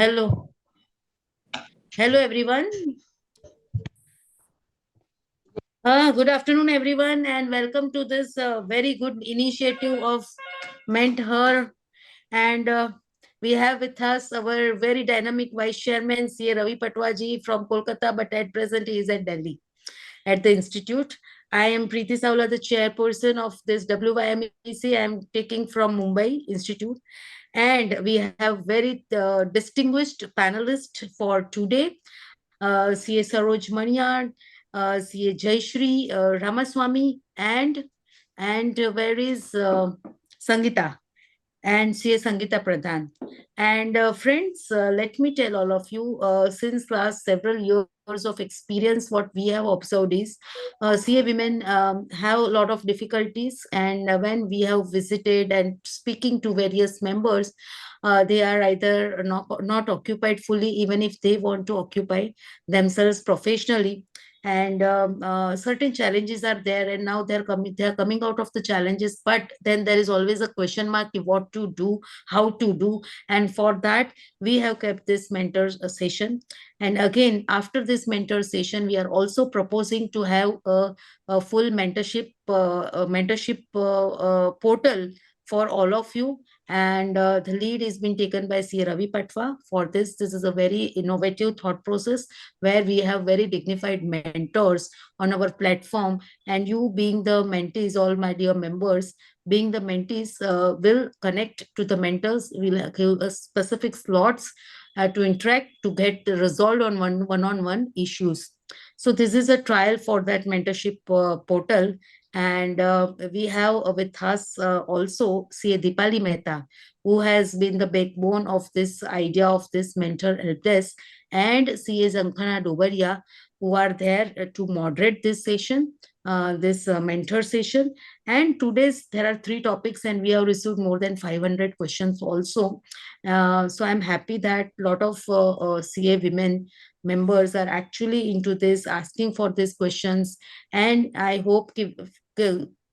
Hello. Hello, everyone. Good afternoon, everyone, and welcome to this very good initiative of MentHer. And we have with us our very dynamic Vice Chairman, C. Ravi Patwaji from Kolkata, but at present he is at Delhi at the Institute. I am Preeti Saula, the chairperson of this WYMEC. I am taking from Mumbai Institute. And we have very distinguished panelists for today. CA Saroj Maniar, CA Jayashree Ramaswamy, and where is Sangita? And CA Sangita Pradhan. And friends, let me tell all of you, since last several years of experience, what we have observed is CA women have a lot of difficulties. And when we have visited and speaking to various members, they are either not occupied fully, even if they want to occupy themselves professionally. And certain challenges are there, and now they're coming out of the challenges, but then there is always a question mark what to do, how to do. And for that we have kept this mentors session. And again, after this mentor session, we are also proposing to have a full mentorship portal for all of you. And the lead is being taken by C. Ravi Patwa for this. This is a very innovative thought process where we have very dignified mentors on our platform. And you being the mentees, all my dear members, being the mentees, will connect to the mentors, will give us specific slots to interact, to get resolved on one-on-one issues. So this is a trial for that mentorship portal. And we have with us also CA Dipali Mehta, who has been the backbone of this idea of this MentHer Help Desk, and CA Zankhana Dobaria, who are there to moderate this session, this mentor session. And today's there are three topics, and we have received more than 500 questions also. So I'm happy that a lot of CA women members are actually into this, asking for these questions. And I hope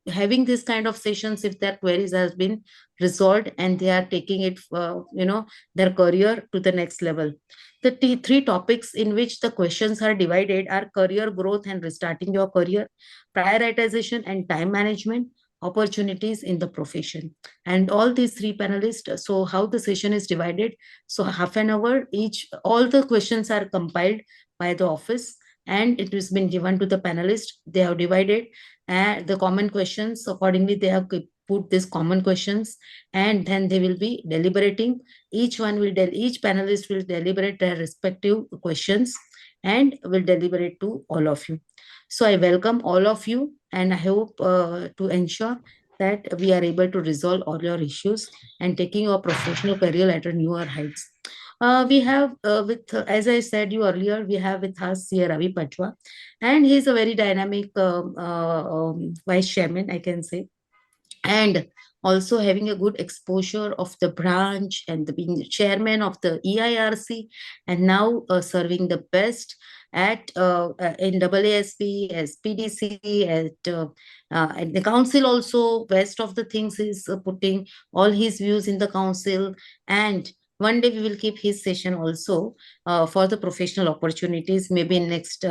having this kind of sessions, if their queries has been resolved and they are taking it, their career to the next level. The three topics in which the questions are divided are career growth and restarting your career, prioritization and time management, opportunities in the profession. And all these three panelists, so how the session is divided, so half an hour each, all the questions are compiled by the office and it has been given to the panelists. They have divided the common questions accordingly. They have put these common questions, and then they will be deliberating. Each panelist will deliberate their respective questions and will deliberate to all of you. So I welcome all of you, and I hope to ensure that we are able to resolve all your issues and taking your professional career at a newer heights. We have as I said you earlier, we have with us here Ravi Patwa, and he is a very dynamic vice chairman, I can say, and also having a good exposure of the branch and being the chairman of the EIRC, and now serving the best at in AASP as PDC at the council also. Best of the things is putting all his views in the council. And one day we will keep his session also for the professional opportunities, maybe in next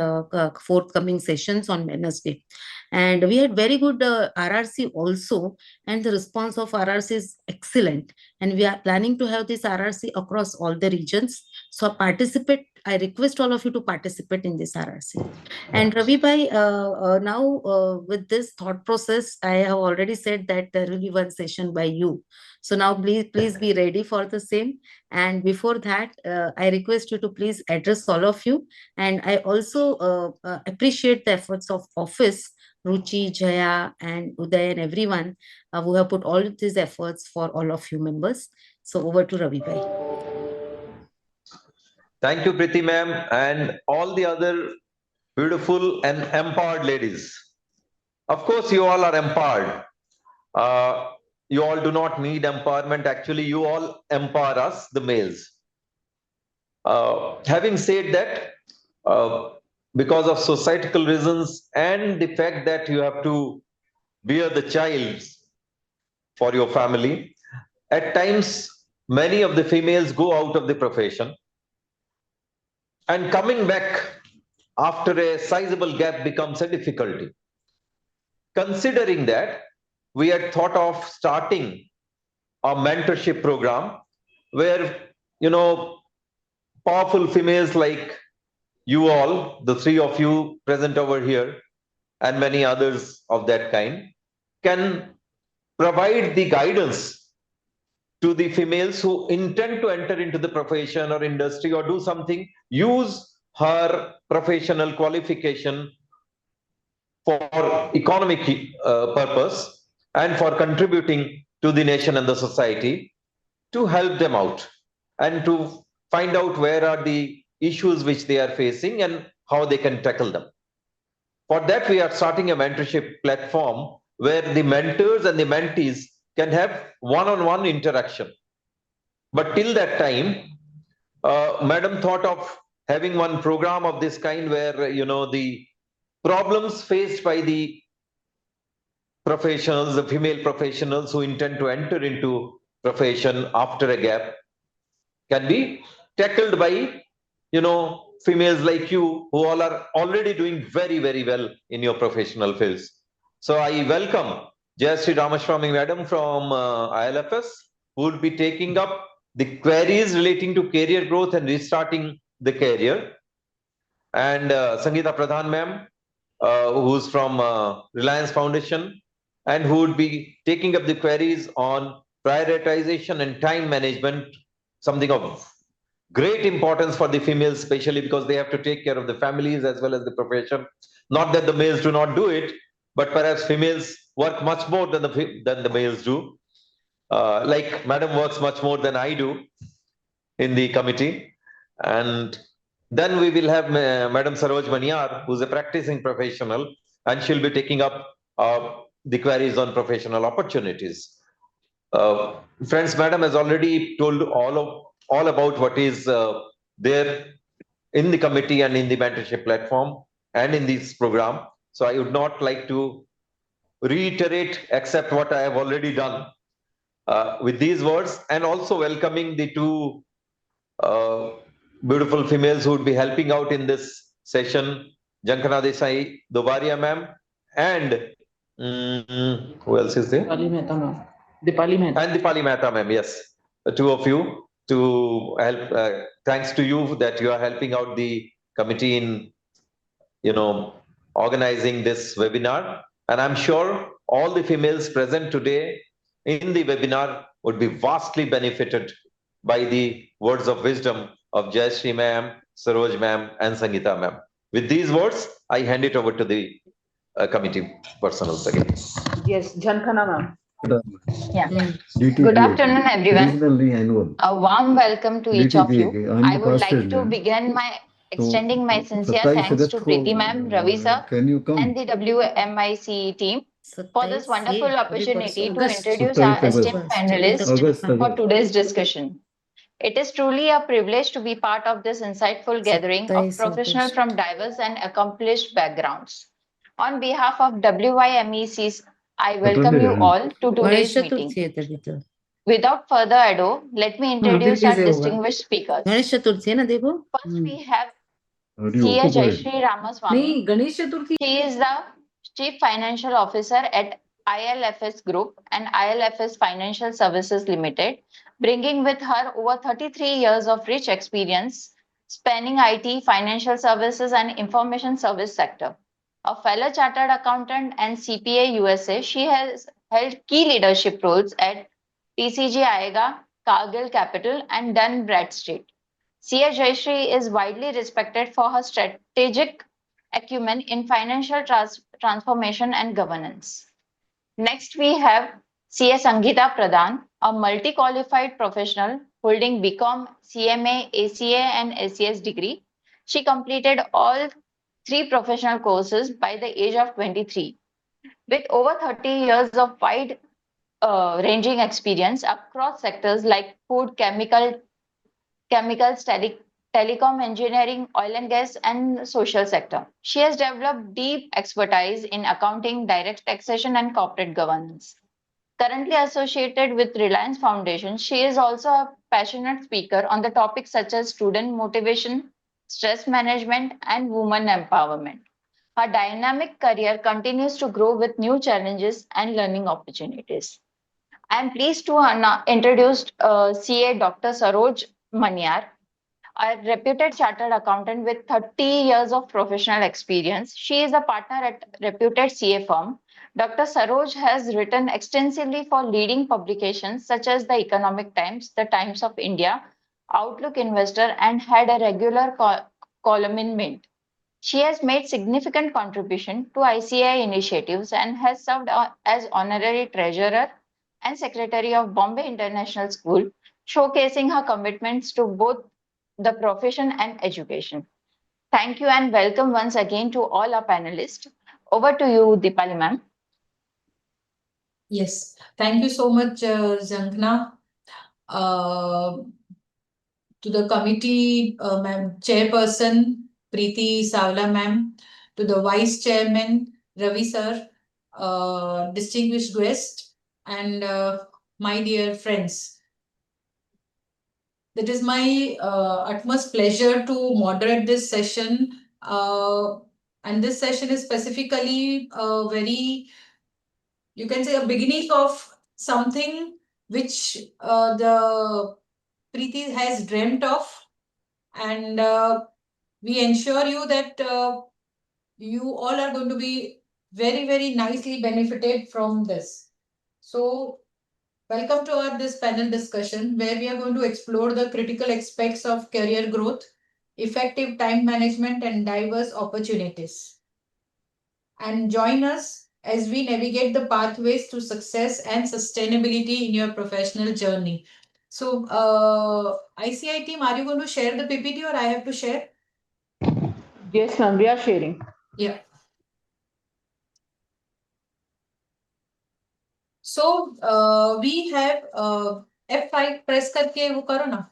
forthcoming sessions on Wednesday. And we had very good RRC also, and the response of RRC is excellent. And we are planning to have this RRC across all the regions. So participate. I request all of you to participate in this RRC. And Ravi Bhai, now with this thought process, I have already said that there will be one session by you. So now please be ready for the same. And before that, I request you to please address all of you. And I also appreciate the efforts of office, Ruchi, Jaya, and Uday, and everyone who have put all of these efforts for all of you members. So over to Ravi Bhai. Thank you, Preeti ma'am, and all the other beautiful and empowered ladies. Of course, you all are empowered. You all do not need empowerment. Actually, you all empower us, the males. Having said that, because of societal reasons and the fact that you have to bear the child for your family, at times many of the females go out of the profession, And coming back after a sizable gap becomes a difficulty. Considering that, we had thought of starting a mentorship program where, powerful females like you all, the three of you present over here, and many others of that kind, can provide the guidance to the females who intend to enter into the profession or industry or do something, use her professional qualification for economic purpose and for contributing to the nation and the society, to help them out and to find out where are the issues which they are facing and how they can tackle them. For that, we are starting a mentorship platform where the mentors and the mentees can have one-on-one interaction. But till that time, Madam thought of having one program of this kind where, the problems faced by the professionals, the female professionals who intend to enter into profession after a gap, can be tackled by, females like you who all are already doing very, very well in your professional fields. So I welcome Jayashree Ramaswamy Madam from ILFS, who will be taking up the queries relating to career growth and restarting the career. And Sangeeta Pradhan Ma'am, who's from Reliance Foundation, and who would be taking up the queries on prioritization and time management, something of great importance for the females, especially because they have to take care of the families as well as the profession. Not that the males do not do it, but perhaps females work much more than the males do. Like Madam works much more than I do in the committee. And then we will have Madam Saroj Maniyar, who's a practicing professional, and she'll be taking up the queries on professional opportunities. Friends, Madam has already told all about what is there in the committee and in the mentorship platform and in this program. So I would not like to reiterate except what I have already done with these words, and also welcoming the two uh, beautiful females who would be helping out in this session, Jankana Desai Dobaria ma'am, and who else is there? Dipali Mehta ma'am. Dipali Mehta. And Dipali Mehta ma'am, yes. The two of you to help. Thanks to you that you are helping out the committee in, organizing this webinar. And I'm sure all the females present today in the webinar would be vastly benefited by the words of wisdom of Jayashree ma'am, Saroj ma'am, and Sangeeta ma'am. With these words, I hand it over to the committee personals again. Yes, Jankana ma'am. Yeah. Good afternoon, everyone. A warm welcome to each of you. I would like to begin by extending my sincere thanks to Preeti ma'am, Ravi sir, and the WMIC team for this wonderful opportunity to introduce our esteemed panelists for today's discussion. It is truly a privilege to be part of this insightful gathering of professionals from diverse and accomplished backgrounds. On behalf of WYMECs, I welcome you all to today's meeting. Without further ado, let me introduce our distinguished speakers. First, we have CA Jayashree Ramaswamy. She is the Chief Financial Officer at ILFS Group and ILFS Financial Services Limited, bringing with her over 33 years of rich experience spanning IT, financial services, and information service sector. A fellow chartered accountant and CPA USA, she has held key leadership roles at TCG IAGA, Cargill Capital, and Dun Bradstreet. CA Jayashree is widely respected for her strategic acumen in financial transformation and governance. Next, we have CA Sangeeta Pradhan, a multi-qualified professional holding BCom, CMA, ACA, and ACS degree. She completed all 3 professional courses by the age of 23. With over 30 years of wide ranging experience across sectors like food, chemicals, telecom, engineering, oil and gas, and social sector. She has developed deep expertise in accounting, direct taxation, and corporate governance. Currently associated with Reliance Foundation, she is also a passionate speaker on the topics such as student motivation, stress management, and women empowerment. Her dynamic career continues to grow with new challenges and learning opportunities. I am pleased to introduce CA Dr. Saroj Manyar, a reputed chartered accountant with 30 years of professional experience. She is a partner at reputed CA firm. Dr. Saroj has written extensively for leading publications such as the Economic Times, the Times of India, Outlook Investor, and had a regular column in Mint. She has made significant contribution to ICAI initiatives and has served as honorary treasurer and secretary of Bombay International School, showcasing her commitments to both the profession and education. Thank you and welcome once again to all our panelists. Over to you, Deepali ma'am. Yes, thank you so much, Jankna. To the committee, ma'am, chairperson, Preeti Savla ma'am, to the vice chairman, Ravi sir, distinguished guest, and my dear friends. It is my utmost pleasure to moderate this session. And this session is specifically very, you can say, a beginning of something which the Preeti has dreamt of. And we ensure you that you all are going to be very, very nicely benefited from this. So welcome to our this panel discussion where we are going to explore the critical aspects of career growth, effective time management, and diverse opportunities. And join us as we navigate the pathways to success and sustainability in your professional journey. So, ICAI team, are you going to share the PPT or I have to share? Yes, ma'am, we are sharing. Yeah. So we have F5 press करके वो करो ना.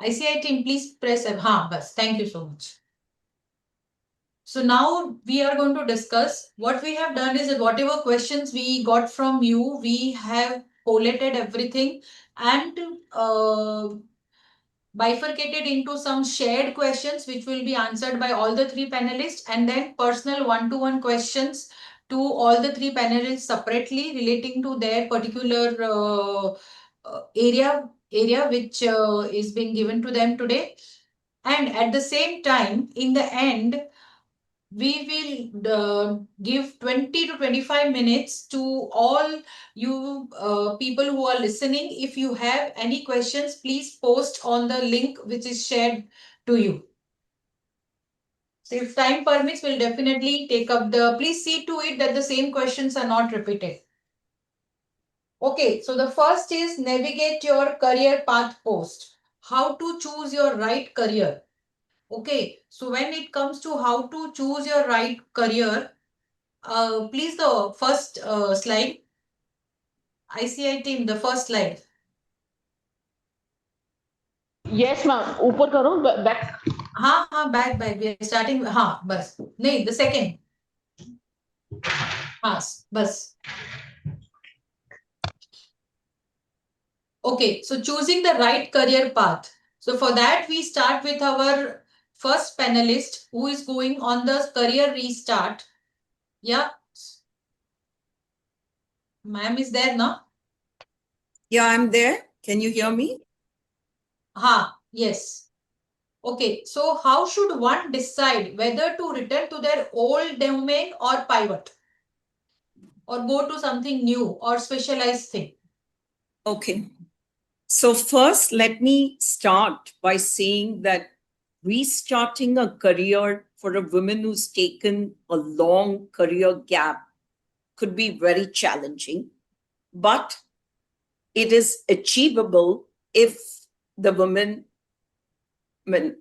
ICAI team, please press F. हाँ, बस. Thank you so much. So now we are going to discuss what we have done is that whatever questions we got from you, we have collated everything and bifurcated into some shared questions which will be answered by all the three panelists, and then personal one-to-one questions to all the three panelists separately relating to their particular area which is being given to them today. And at the same time, in the end, we will give 20 to 25 minutes to all you people who are listening. If you have any questions, please post on the link which is shared to you. So if time permits, we'll definitely take up please see to it that the same questions are not repeated. Okay, so the first is navigate your career path post. How to choose your right career. Okay, so when it comes to how to choose your right career, please the first slide. ICAI team, the first slide. Yes, ma'am. ऊपर करो back. हाँ, back. We are starting. हाँ, बस. नहीं, the second. हाँ, बस. Okay, so choosing the right career path. So for that, we start with our first panelist who is going on the career restart. Yeah. Ma'am is there now? Yeah, I'm there. Can you hear me? Yes. Okay, so how should one decide whether to return to their old domain or pivot? Or go to something new or specialized thing? Okay. So first, let me start by saying that restarting a career for a woman who's taken a long career gap could be very challenging, but it is achievable if the woman,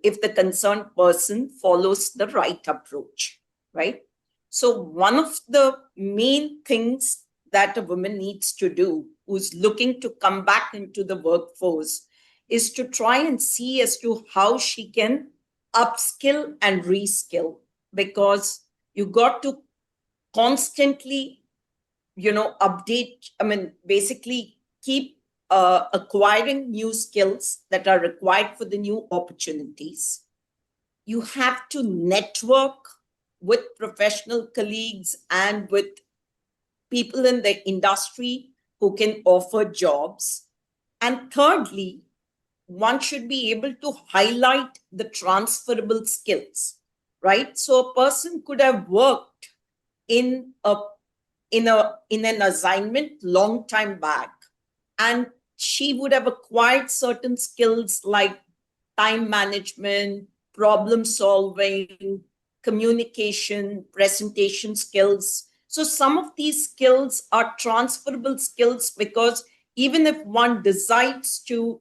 if the concerned person follows the right approach, right? So one of the main things that a woman needs to do who's looking to come back into the workforce is to try and see as to how she can upskill and reskill, because you got to constantly update, basically keep acquiring new skills that are required for the new opportunities. You have to network with professional colleagues and with people in the industry who can offer jobs. And thirdly, one should be able to highlight the transferable skills, right? So a person could have worked in an assignment long time back, and she would have acquired certain skills like time management, problem solving, communication, presentation skills. So some of these skills are transferable skills, because even if one decides to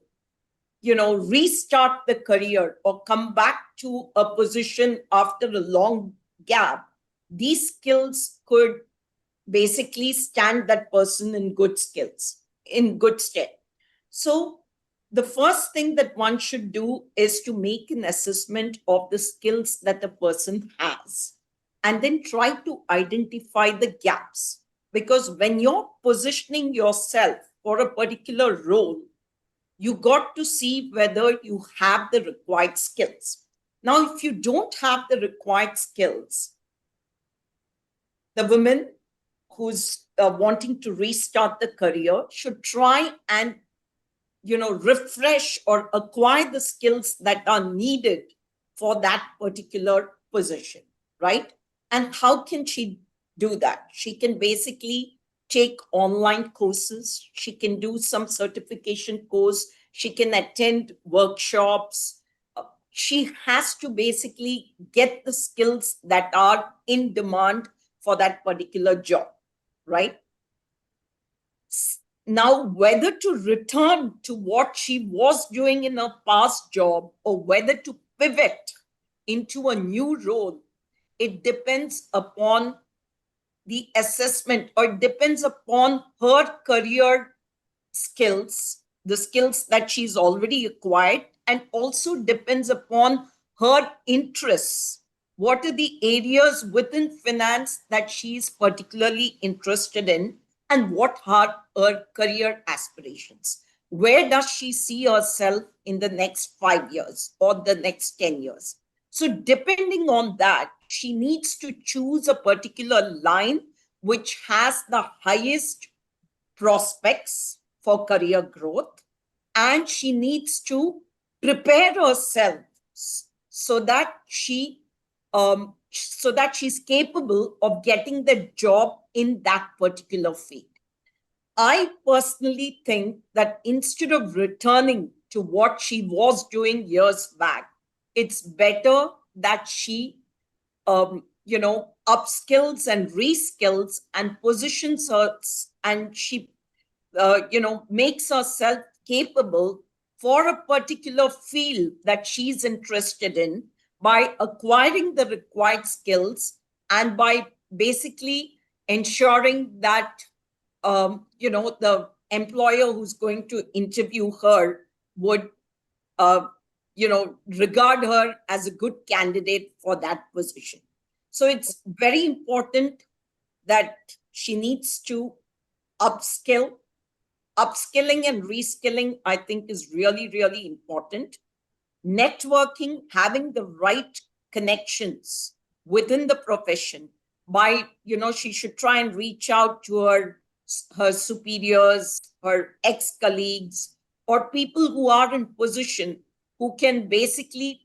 restart the career or come back to a position after a long gap, these skills could basically stand that person in good stead. So the first thing that one should do is to make an assessment of the skills that a person has, and then try to identify the gaps. Because when you're positioning yourself for a particular role, you got to see whether you have the required skills. Now, if you don't have the required skills, the woman who's wanting to restart the career should try and refresh or acquire the skills that are needed for that particular position, right? And how can she do that? She can basically take online courses, she can do some certification course, she can attend workshops. She has to basically get the skills that are in demand for that particular job, right? Now, whether to return to what she was doing in her past job or whether to pivot into a new role, it depends upon the assessment, or it depends upon her career skills, the skills that she's already acquired, and also depends upon her interests. What are the areas within finance that she's particularly interested in, and what are her career aspirations? Where does she see herself in the next 5 years or the next 10 years? So depending on that, she needs to choose a particular line which has the highest prospects for career growth, and she needs to prepare herself so that she's capable of getting the job in that particular field. I personally think that instead of returning to what she was doing years back, it's better that she upskills and reskills and positions her, and she makes herself capable for a particular field that she's interested in by acquiring the required skills, and by basically ensuring that the employer who's going to interview her would regard her as a good candidate for that position. So it's very important that she needs to upskill. Upskilling and reskilling, I think, is really, really important. Networking, having the right connections within the profession, by, she should try and reach out to her superiors, her ex-colleagues, or people who are in position who can basically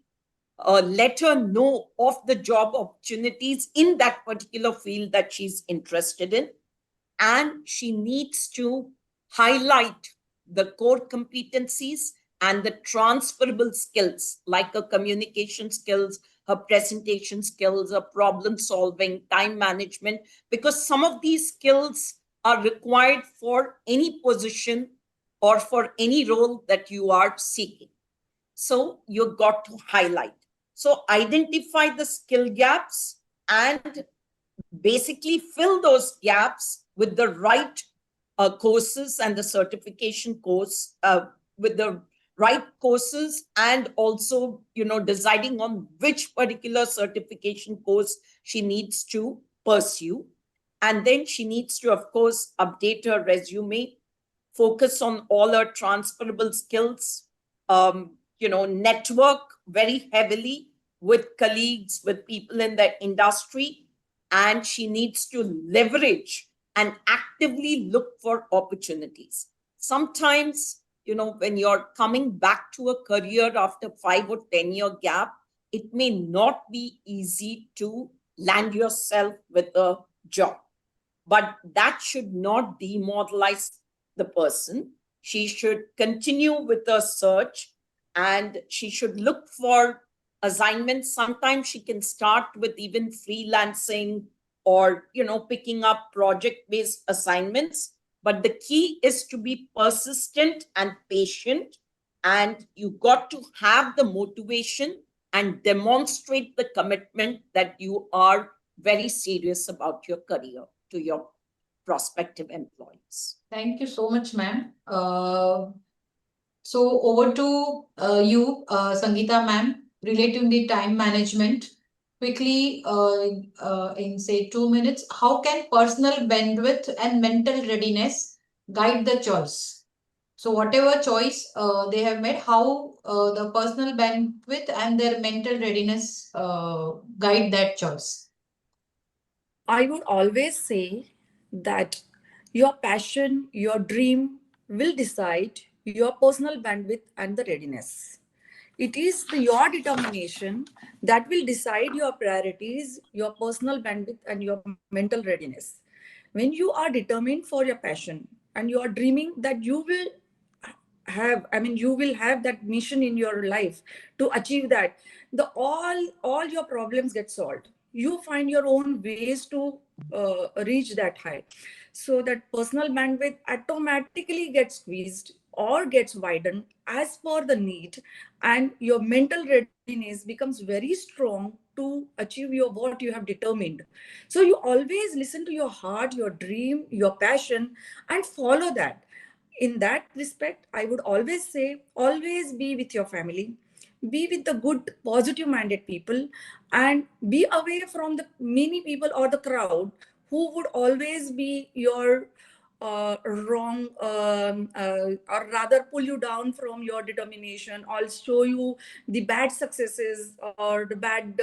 let her know of the job opportunities in that particular field that she's interested in. And she needs to highlight the core competencies and the transferable skills, like her communication skills, her presentation skills, her problem solving, time management, because some of these skills are required for any position or for any role that you are seeking. So you've got to highlight. So identify the skill gaps and basically fill those gaps with the right courses and the certification course, with the right courses, and also, deciding on which particular certification course she needs to pursue. And then she needs to, of course, update her resume, focus on all her transferable skills, network very heavily with colleagues, with people in the industry. And she needs to leverage and actively look for opportunities. Sometimes, when you're coming back to a career after 5 or 10-year gap, it may not be easy to land yourself with a job. But that should not demoralize the person. She should continue with her search and she should look for assignments. Sometimes she can start with even freelancing or, picking up project-based assignments. But the key is to be persistent and patient. And you got to have the motivation and demonstrate the commitment that you are very serious about your career to your prospective employees. Thank you so much, ma'am. So over to you, Sangeeta ma'am, relating the time management. Quickly, in say 2 minutes, how can personal bandwidth and mental readiness guide the choice? So whatever choice they have made, how the personal bandwidth and their mental readiness guide that choice? I would always say that your passion, your dream will decide your personal bandwidth and the readiness. It is your determination that will decide your priorities, your personal bandwidth, and your mental readiness. When you are determined for your passion and you are dreaming that you will you will have that mission in your life to achieve that, all your problems get solved. You find your own ways to reach that high. So that personal bandwidth automatically gets squeezed or gets widened as per the need, and your mental readiness becomes very strong to achieve what you have determined. So you always listen to your heart, your dream, your passion, and follow that. In that respect, I would always say, always be with your family, be with the good, positive minded people, and be away from the many people or the crowd who would always be your wrong, or rather pull you down from your determination, or show you the bad successes or the bad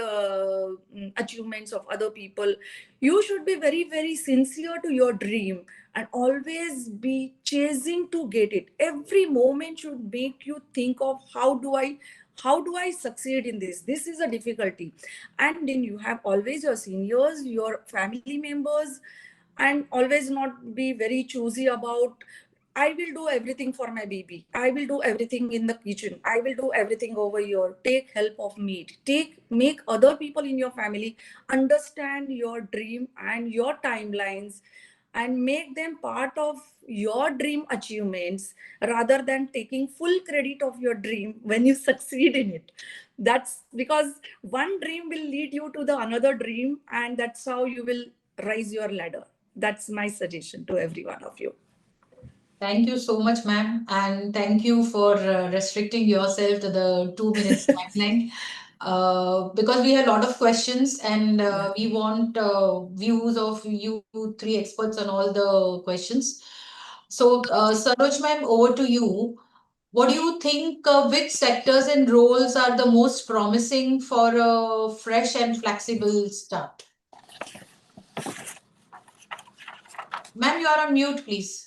achievements of other people. You should be very, very sincere to your dream and always be chasing to get it. Every moment should make you think of how do I succeed in this? This is a difficulty. And then you have always your seniors, your family members, and always not be very choosy about, I will do everything for my baby. I will do everything in the kitchen. I will do everything over here. Take help of me. Make other people in your family understand your dream and your timelines, and make them part of your dream achievements rather than taking full credit of your dream when you succeed in it. That's because one dream will lead you to the another dream, and that's how you will rise your ladder. That's my suggestion to every one of you. Thank you so much, ma'am. And thank you for restricting yourself to the 2 minutes timeline. Because we have a lot of questions and we want views of you three experts on all the questions. So, Saroj ma'am, over to you. What do you think, which sectors and roles are the most promising for a fresh and flexible start? Ma'am, you are on mute, please.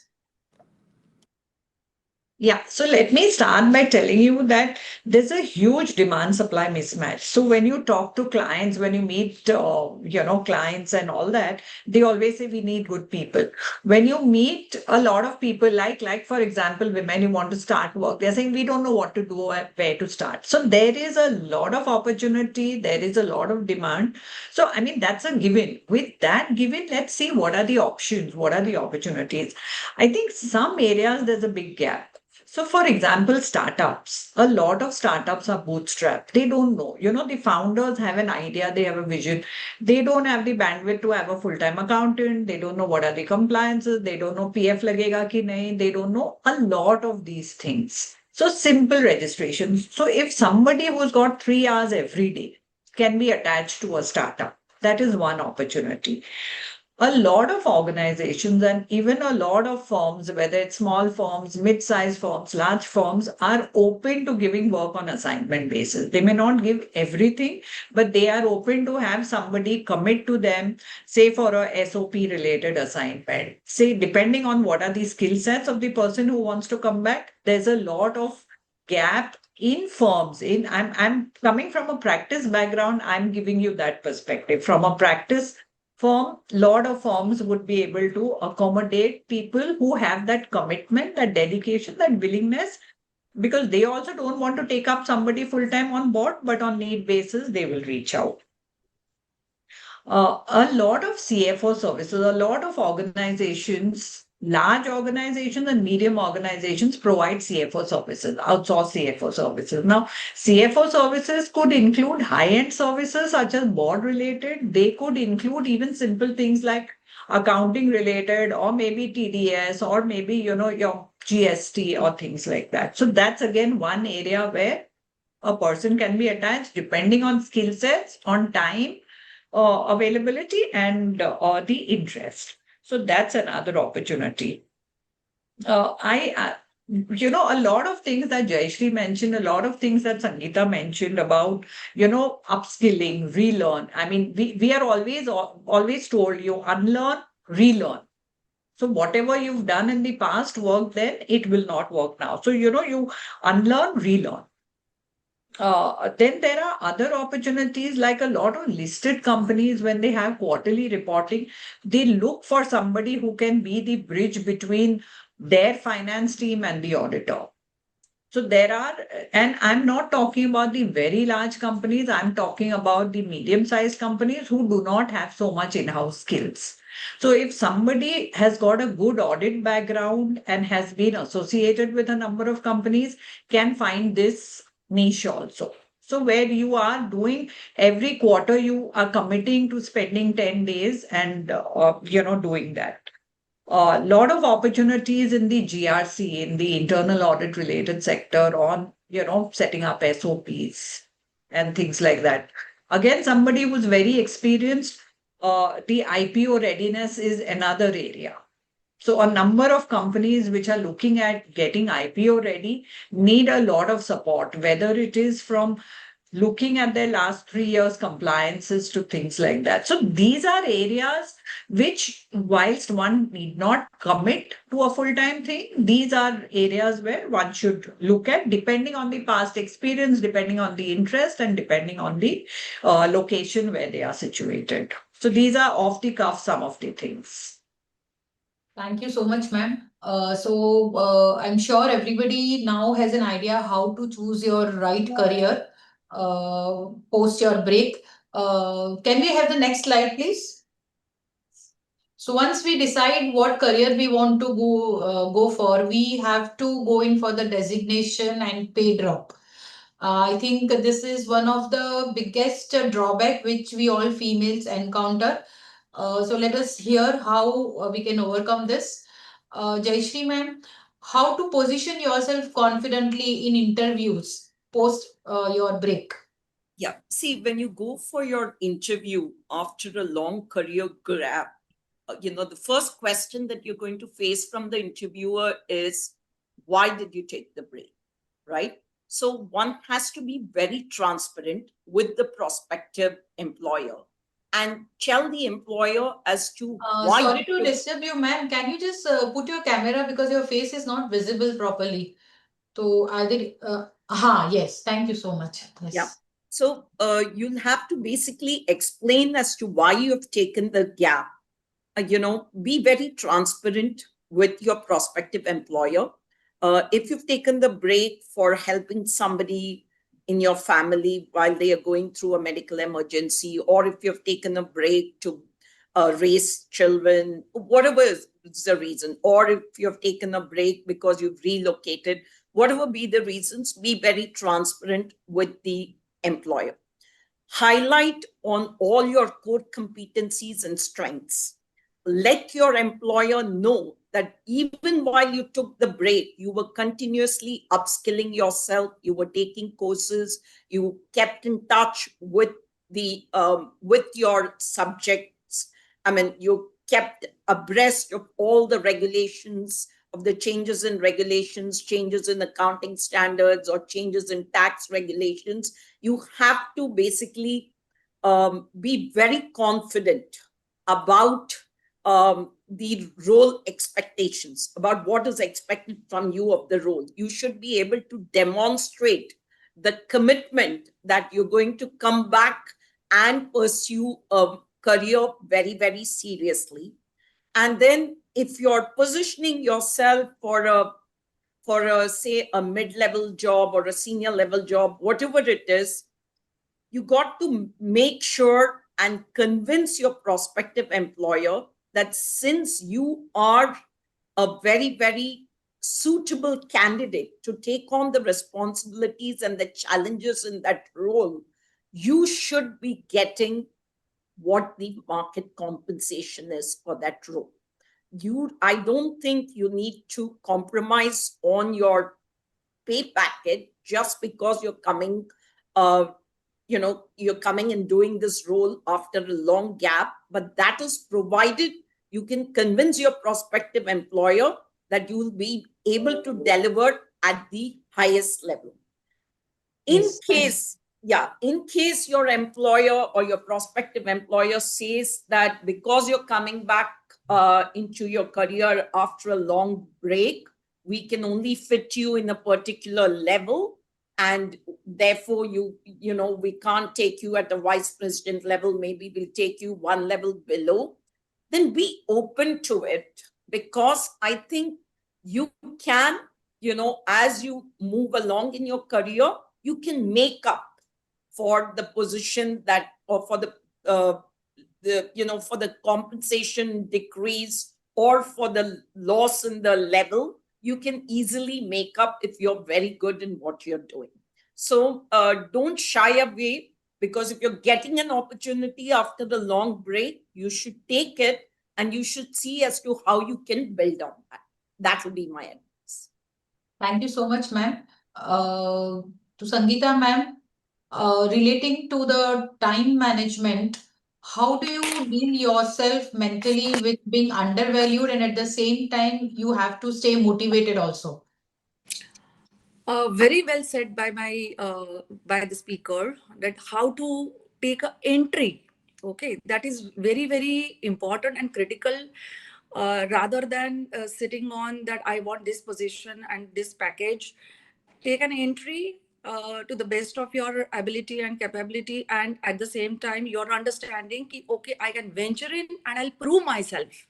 Yeah, so let me start by telling you that there's a huge demand supply mismatch. So when you talk to clients, when you meet, clients and all that, they always say we need good people. When you meet a lot of people, like for example, women who want to start work, they're saying we don't know what to do or where to start. So there is a lot of opportunity, there is a lot of demand. So I mean that's a given. With that given, let's see what are the options, what are the opportunities. I think some areas there's a big gap. So, for example, startups, a lot of startups are bootstrapped. They don't know. The founders have an idea, they have a vision. They don't have the bandwidth to have a full-time accountant. They don't know what are the compliances. They don't know PF lagega ki nahi. They don't know a lot of these things. So, simple registrations. So, if somebody who's got 3 hours every day can be attached to a startup, that is one opportunity. a lot of organizations and even a lot of firms, whether it's small firms, mid-sized firms, large firms, are open to giving work on assignment basis. They may not give everything, but they are open to have somebody commit to them, say for a SOP related assignment. Say, depending on what are the skill sets of the person who wants to come back, there's a lot of gap in firms. I'm coming from a practice background, I'm giving you that perspective. From a practice firm, lot of firms would be able to accommodate people who have that commitment, that dedication, that willingness, because they also don't want to take up somebody full-time on board, but on need basis, they will reach out. A lot of CFO services, a lot of organizations, large organizations and medium organizations provide CFO services, outsource CFO services. Now, CFO services could include high-end services such as board related. They could include even simple things like accounting related, or maybe TDS, or maybe, your GST or things like that. So that's again one area where a person can be attached depending on skill sets, on time, availability, and the interest. So that's another opportunity. A lot of things that Jayashree mentioned, a lot of things that Sangeeta mentioned about, upskilling, relearn. I mean, we are always told you unlearn, relearn. So whatever you've done in the past worked then, it will not work now. So, you unlearn, relearn. Then there are other opportunities, like a lot of listed companies, when they have quarterly reporting, they look for somebody who can be the bridge between their finance team and the auditor. So there are, and I'm not talking about the very large companies, I'm talking about the medium-sized companies who do not have so much in-house skills. So if somebody has got a good audit background and has been associated with a number of companies, can find this niche also. So where you are doing every quarter, you are committing to spending 10 days and, doing that. A lot of opportunities in the GRC, in the internal audit related sector, on, setting up SOPs and things like that. Again, somebody who's very experienced, the IPO readiness is another area. So a number of companies which are looking at getting IPO ready need a lot of support, whether it is from looking at their last 3 years compliances to things like that. So these are areas which, whilst one need not commit to a full-time thing, these are areas where one should look at, depending on the past experience, depending on the interest, and depending on the location where they are situated. So these are off the cuff some of the things. Thank you so much, ma'am. I'm sure everybody now has an idea how to choose your right career post your break. Can we have the next slide, please? So once we decide what career we want to go for, we have to go in for the designation and pay drop. I think this is one of the biggest drawback which we all females encounter. So let us hear how we can overcome this. Jayashree ma'am, how to position yourself confidently in interviews post your break? Yeah. See, when you go for your interview after a long career gap, the first question that you're going to face from the interviewer is, why did you take the break? Right? So one has to be very transparent with the prospective employer and tell the employer as to why. Sorry to disturb you, ma'am. Can you just put your camera, because your face is not visible properly. So I did. Yes. Thank you so much. Yes. Yeah. So you'll have to basically explain as to why you have taken the gap. Be very transparent with your prospective employer. If you've taken the break for helping somebody in your family while they are going through a medical emergency, or if you've taken a break to raise children, whatever is the reason, or if you've taken a break because you've relocated, whatever be the reasons, be very transparent with the employer. Highlight on all your core competencies and strengths. Let your employer know that even while you took the break, you were continuously upskilling yourself, you were taking courses, you kept in touch with the with your subjects. I mean, you kept abreast of all the regulations, of the changes in regulations, changes in accounting standards, or changes in tax regulations. You have to basically be very confident about the role expectations, about what is expected from you of the role. You should be able to demonstrate the commitment that you're going to come back and pursue a career very, very seriously. And then if you're positioning yourself for a say a mid-level job or a senior level job, whatever it is, you got to make sure and convince your prospective employer that since you are a very, very suitable candidate to take on the responsibilities and the challenges in that role, you should be getting what the market compensation is for that role. I don't think you need to compromise on your pay packet just because you're coming you're coming and doing this role after a long gap, but that is provided you can convince your prospective employer that you will be able to deliver at the highest level. In case your employer or your prospective employer says that because you're coming back into your career after a long break, we can only fit you in a particular level, and therefore we can't take you at the vice president level, maybe we'll take you one level below, then be open to it, because I think you can, as you move along in your career, you can make up for the position that, or for the for the compensation decrease or for the loss in the level. You can easily make up if you're very good in what you're doing. So don't shy away, because if you're getting an opportunity after the long break, you should take it and you should see as to how you can build on that. That will be my advice. Thank you so much, ma'am. To Sangeeta, ma'am, relating to the time management, how do you deal yourself mentally with being undervalued, and at the same time you have to stay motivated also? Very well said by by the speaker, that how to take an entry. Okay, that is very, very important and critical. Rather than sitting on that I want this position and this package, take an entry to the best of your ability and capability, and at the same time your understanding ki, okay, I can venture in and I'll prove myself.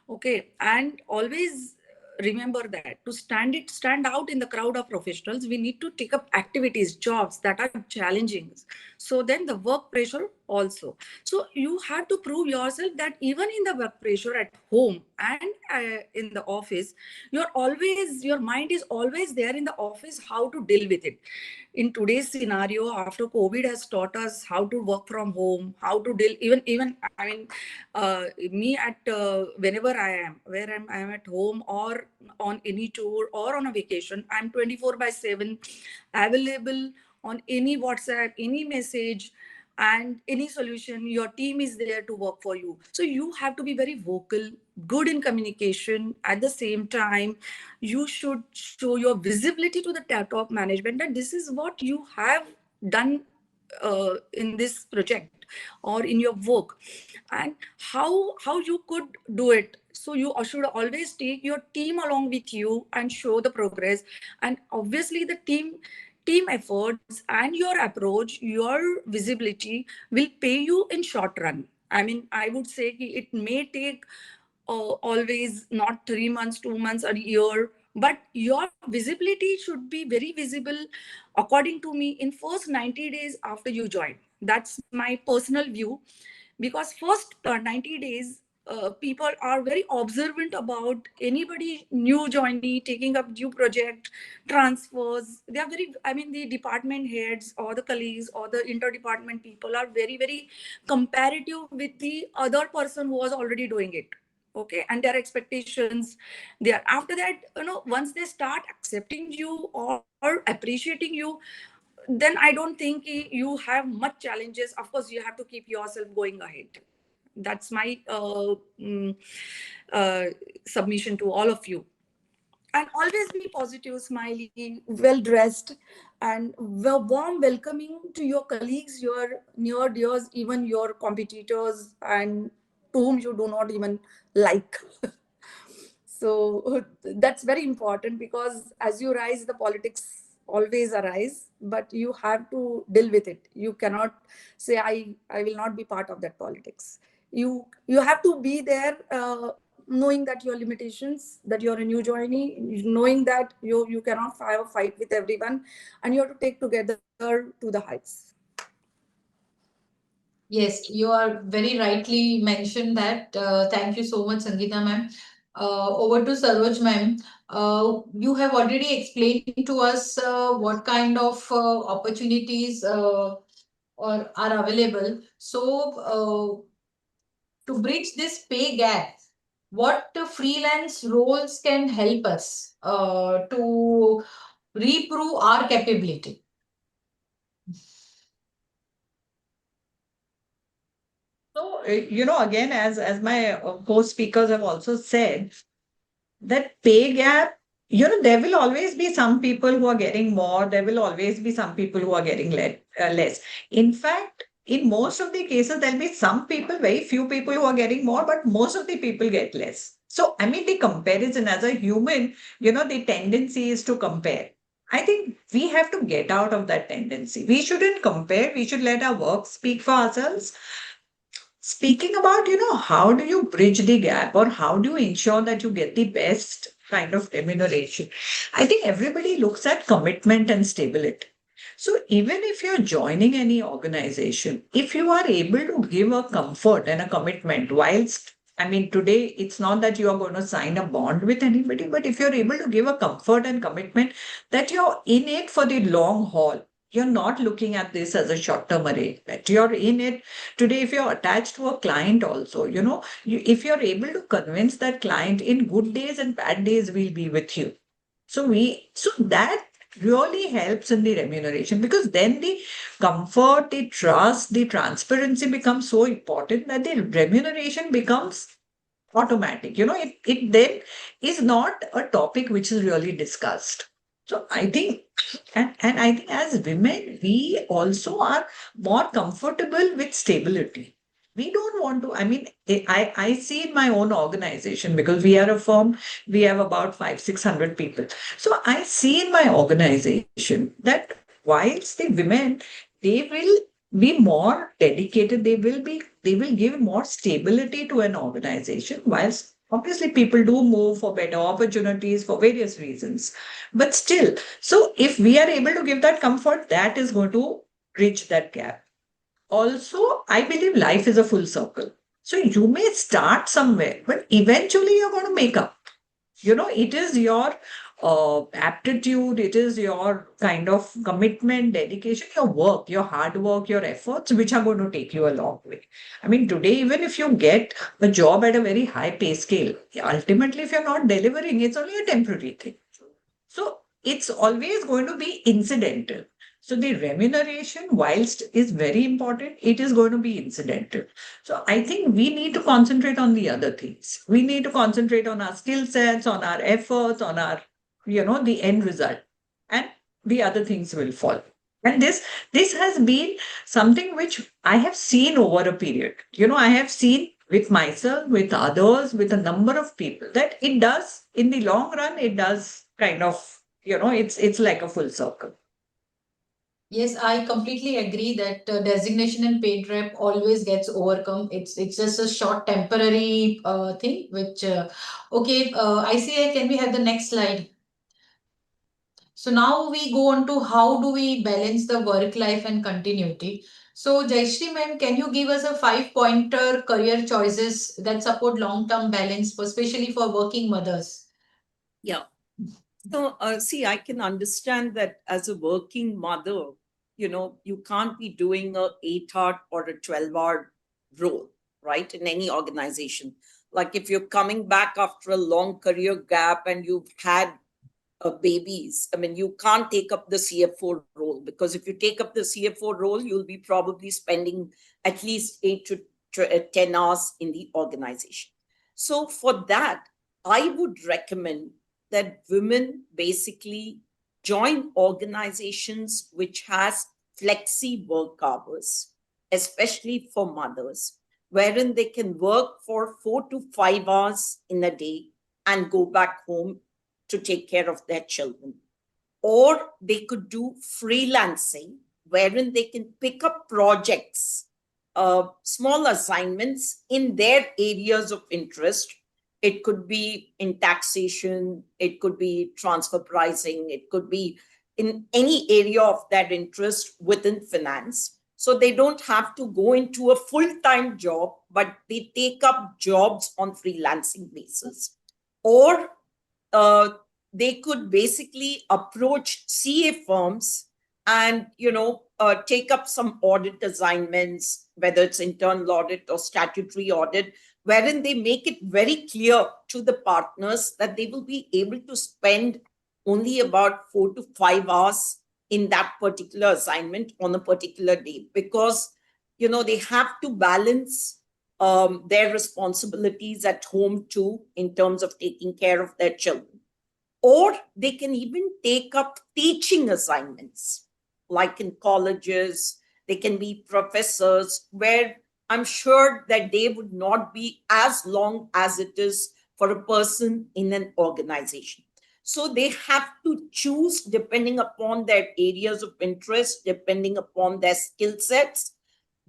Okay, and always remember that to stand out in the crowd of professionals, we need to take up activities, jobs that are challenging. So then the work pressure also. So you have to prove yourself that even in the work pressure at home and in the office, your mind is always there in the office, how to deal with it. In today's scenario, after COVID has taught us how to work from home, how to deal, even I mean, me at whenever I am, where I am at home or on any tour or on a vacation, I'm 24/7 available on any WhatsApp, any message, and any solution. Your team is there to work for you. So you have to be very vocal, good in communication. At the same time, you should show your visibility to the top management that this is what you have done in this project or in your work, and how you could do it. So you should always take your team along with you and show the progress. And obviously the team efforts and your approach, your visibility will pay you in short run. I mean, I would say it may take always not 3 months, 2 months, a year, but your visibility should be very visible, according to me, in first 90 days after you join. That's my personal view, because first 90 days people are very observant about anybody new joinee taking up new project, transfers. They are very, I mean, the department heads or the colleagues or the interdepartment people are very, very comparative with the other person who was already doing it. Okay, and their expectations, they are, after that, once they start accepting you or appreciating you, then I don't think you have much challenges. Of course, you have to keep yourself going ahead. That's my submission to all of you. And always be positive, smiley, well dressed, and warm welcoming to your colleagues, your near dears, even your competitors, and to whom you do not even like. So that's very important, because as you rise, the politics always arise, but you have to deal with it. You cannot say, I will not be part of that politics. You have to be there, knowing that your limitations, that you're a new joinee, knowing that you cannot have a fight with everyone, and you have to take together to the heights. Yes, you are very rightly mentioned that. Thank you so much, Sangeeta ma'am. Over to Saroj ma'am. You have already explained to us what kind of opportunities or are available. So, to bridge this pay gap, what freelance roles can help us to reprove our capability? So, again, as my co-speakers have also said, that pay gap, there will always be some people who are getting more, there will always be some people who are getting less. In fact, in most of the cases, there'll be some people, very few people who are getting more, but most of the people get less. So, I mean, the comparison as a human, the tendency is to compare. I think we have to get out of that tendency. We shouldn't compare. We should let our work speak for ourselves. Speaking about, how do you bridge the gap, or how do you ensure that you get the best kind of remuneration? I think everybody looks at commitment and stability. So even if you're joining any organization, if you are able to give a comfort and a commitment, whilst, I mean, today it's not that you are going to sign a bond with anybody, but if you're able to give a comfort and commitment that you're in it for the long haul, you're not looking at this as a short-term arrangement. You're in it today. If you're attached to a client also, if you're able to convince that client in good days and bad days, we'll be with you. So that really helps in the remuneration, because then the comfort, the trust, the transparency becomes so important that the remuneration becomes automatic. It then is not a topic which is really discussed. So I think, and I think as women, we also are more comfortable with stability. We don't want to, I mean, I see in my own organization, because we are a firm, we have about 500-600 people. So I see in my organization that whilst the women, they will be more dedicated, they will give more stability to an organization, whilst obviously people do move for better opportunities for various reasons. But still, so if we are able to give that comfort, that is going to bridge that gap. Also, I believe life is a full circle. So you may start somewhere, but eventually you're going to make up. It is your aptitude, it is your kind of commitment, dedication, your work, your hard work, your efforts, which are going to take you a long way. I mean, today, even if you get a job at a very high pay scale, ultimately, if you're not delivering, it's only a temporary thing. So it's always going to be incidental. So the remuneration, whilst is very important, it is going to be incidental. So I think we need to concentrate on the other things. We need to concentrate on our skill sets, on our efforts, on our, the end result. And the other things will follow. And this has been something which I have seen over a period. I have seen with myself, with others, with a number of people, that it does, in the long run, it does kind of, it's like a full circle. Yes, I completely agree that designation and paid rep always gets overcome. It's just a short temporary thing, which okay. ICAI, can we have the next slide? So now we go on to how do we balance the work life and continuity. So Jayashree ma'am, can you give us a 5-pointer career choices that support long-term balance, especially for working mothers? Yeah. So, see, I can understand that as a working mother, you can't be doing a 8-hour or a 12-hour role, right, in any organization. Like if you're coming back after a long career gap and you've had babies, I mean, you can't take up the CFO role, because if you take up the CFO role, you'll be probably spending at least 8 to 10 hours in the organization. So for that, I would recommend that women basically join organizations which has flexi work hours, especially for mothers, wherein they can work for 4 to 5 hours in a day and go back home to take care of their children. Or they could do freelancing, wherein they can pick up projects, small assignments in their areas of interest. It could be in taxation, it could be transfer pricing, it could be in any area of that interest within finance. So they don't have to go into a full-time job, but they take up jobs on freelancing basis. Or they could basically approach CA firms and take up some audit assignments, whether it's internal audit or statutory audit, wherein they make it very clear to the partners that they will be able to spend only about 4 to 5 hours in that particular assignment on a particular day, because they have to balance their responsibilities at home too, in terms of taking care of their children. Or they can even take up teaching assignments, like in colleges. They can be professors, where I'm sure that they would not be as long as it is for a person in an organization. So they have to choose depending upon their areas of interest, depending upon their skill sets,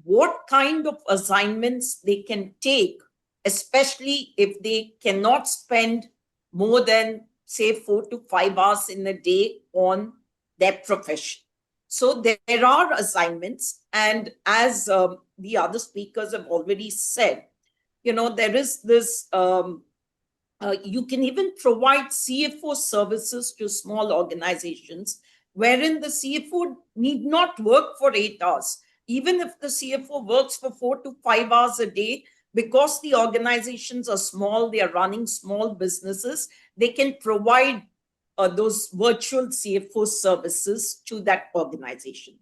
what kind of assignments they can take, especially if they cannot spend more than, say, 4 to 5 hours in a day on their profession. So there are assignments, and as the other speakers have already said, there is this, you can even provide CFO services to small organizations, wherein the CFO need not work for 8 hours. Even if the CFO works for 4 to 5 hours a day, because the organizations are small, they are running small businesses, they can provide those virtual CFO services to that organization.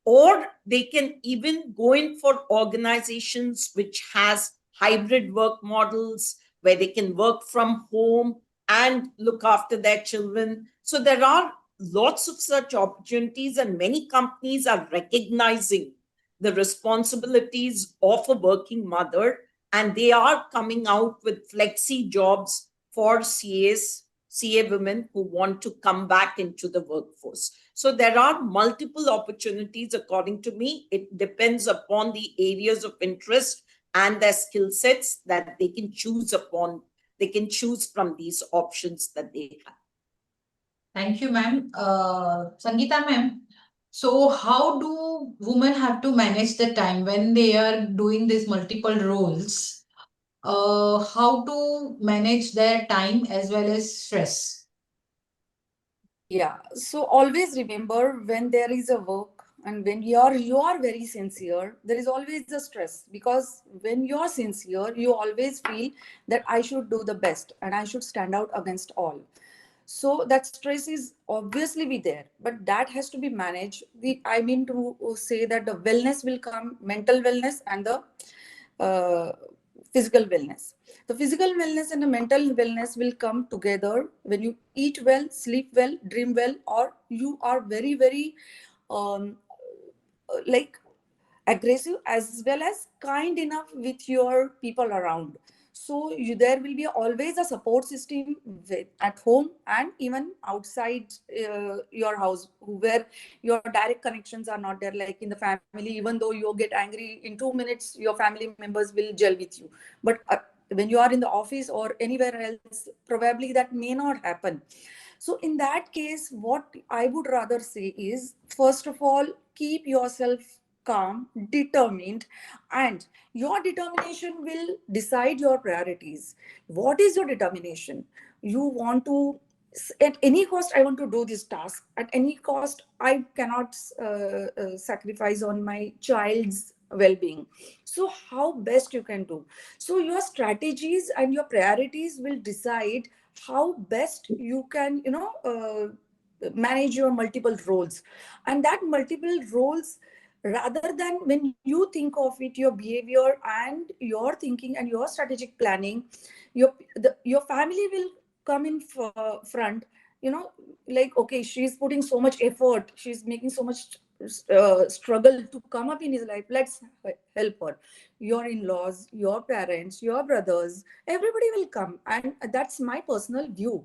Or they can even go in for organizations which has hybrid work models, where they can work from home and look after their children. So there are lots of such opportunities, and many companies are recognizing the responsibilities of a working mother, and they are coming out with flexi jobs for CA women who want to come back into the workforce. So there are multiple opportunities, according to me. It depends upon the areas of interest and their skill sets that they can choose upon. They can choose from these options that they have. Thank you, ma'am. Sangeeta, ma'am. So how do women have to manage the time when they are doing these multiple roles? How to manage their time as well as stress? Yeah, so always remember, when there is a work and when you are very sincere, there is always a stress, because when you're sincere, you always feel that I should do the best and I should stand out against all. So that stress is obviously be there, but that has to be managed. I mean to say that the wellness will come, mental wellness and the uh, physical wellness. The physical wellness and the mental wellness will come together when you eat well, sleep well, dream well, or you are very, very um, like aggressive as well as kind enough with your people around. So there will be always a support system at home and even outside your house, where your direct connections are not there, like in the family. Even though you get angry, in 2 minutes your family members will gel with you, but when you are in the office or anywhere else, probably that may not happen. So in that case, what I would rather say is, first of all, keep yourself calm, determined, and your determination will decide your priorities. What is your determination? You want to, at any cost, I want to do this task. At any cost, I cannot sacrifice on my child's well-being. So how best you can do? So your strategies and your priorities will decide how best you can, manage your multiple roles. And that multiple roles rather than when you think of it, your behavior and your thinking and your strategic planning, your family will come in front, you know, like, okay, she's putting so much effort, she's making so much struggle to come up in his life, let's help her. Your in-laws, your parents, your brothers, everybody will come, and that's my personal view.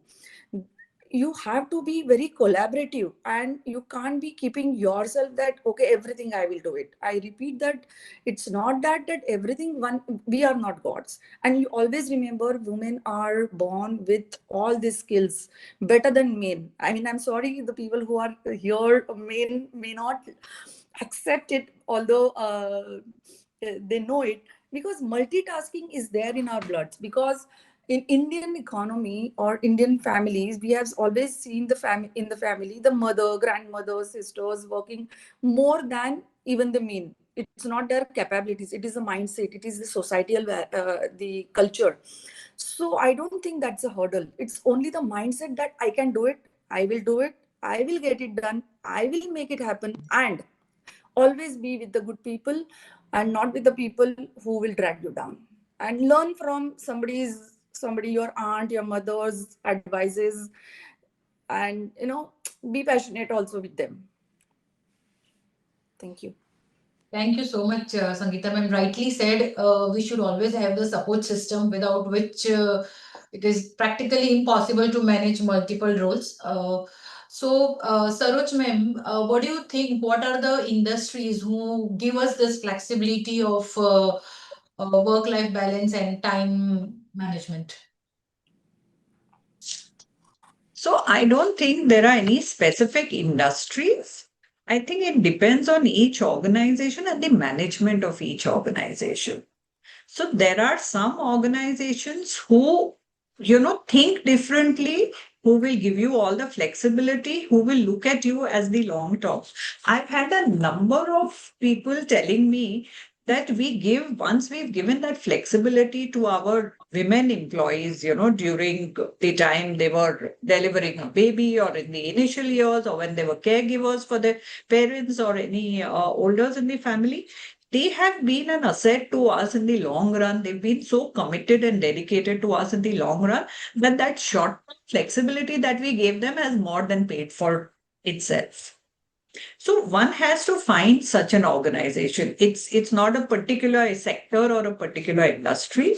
You have to be very collaborative, and you can't be keeping yourself that, okay, everything I will do it. I repeat that it's not that everything one, we are not gods. And you always remember, women are born with all these skills better than men. I mean, I'm sorry, the people who are here, men may not accept it, although they know it, because multitasking is there in our bloods. Because in Indian economy or Indian families, we have always seen in the family, the mother, grandmother, sisters working more than even the men. It's not their capabilities, it is a mindset, it is the societal the culture. So I don't think that's a hurdle. It's only the mindset that I can do it, I will do it, I will get it done, I will make it happen. And always be with the good people and not with the people who will drag you down. And learn from somebody, your aunt, your mother's advices, and be passionate also with them. Thank you. Thank you so much, Sangeeta ma'am. Rightly said, we should always have the support system without which it is practically impossible to manage multiple roles. Saroj ma'am, what do you think? What are the industries who give us this flexibility of work-life balance and time management? So I don't think there are any specific industries. I think it depends on each organization and the management of each organization. So there are some organizations who, think differently, who will give you all the flexibility, who will look at you as the long term. I've had a number of people telling me that once we've given that flexibility to our women employees, during the time they were delivering a baby or in the initial years or when they were caregivers for their parents or any elders in the family, they have been an asset to us in the long run. They've been so committed and dedicated to us in the long run that short flexibility that we gave them has more than paid for itself. So one has to find such an organization. It's not a particular sector or a particular industry.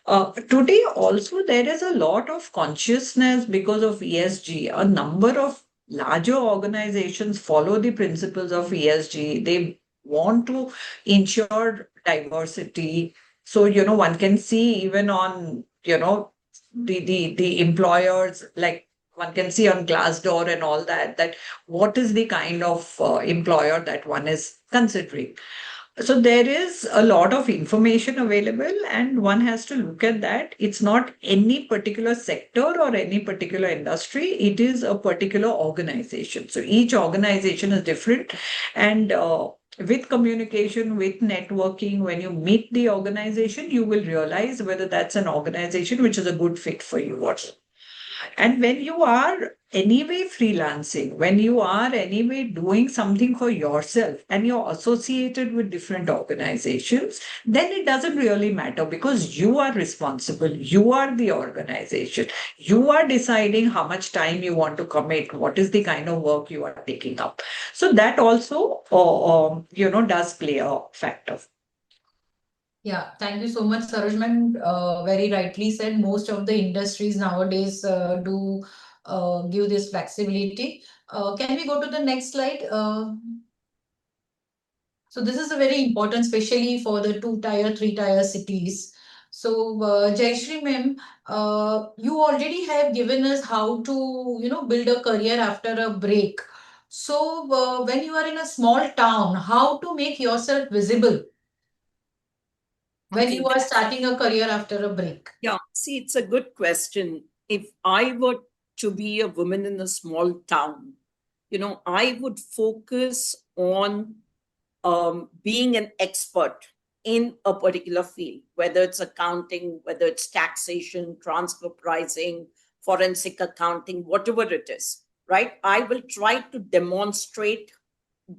Today also there is a lot of consciousness because of ESG. A number of larger organizations follow the principles of ESG. They want to ensure diversity. So, one can see even on, the employers, like one can see on Glassdoor and all that what is the kind of employer that one is considering. So there is a lot of information available and one has to look at that. It's not any particular sector or any particular industry. It is a particular organization. So each organization is different. And with communication, with networking, when you meet the organization, you will realize whether that's an organization which is a good fit for you or not. And when you are anyway freelancing, when you are anyway doing something for yourself and you're associated with different organizations, then it doesn't really matter because you are responsible. You are the organization. You are deciding how much time you want to commit, what is the kind of work you are taking up. So that also, does play a factor. Yeah, thank you so much, Saroj ma'am. Very rightly said, most of the industries nowadays do give this flexibility. Can we go to the next slide? So this is a very important, especially for the 2-tier, 3-tier cities. So Jayashree ma'am, you already have given us how to, build a career after a break. So when you are in a small town, how to make yourself visible when you are starting a career after a break? Yeah, see, it's a good question. If I were to be a woman in a small town, I would focus on being an expert in a particular field, whether it's accounting, whether it's taxation, transfer pricing, forensic accounting, whatever it is, right? I will try to demonstrate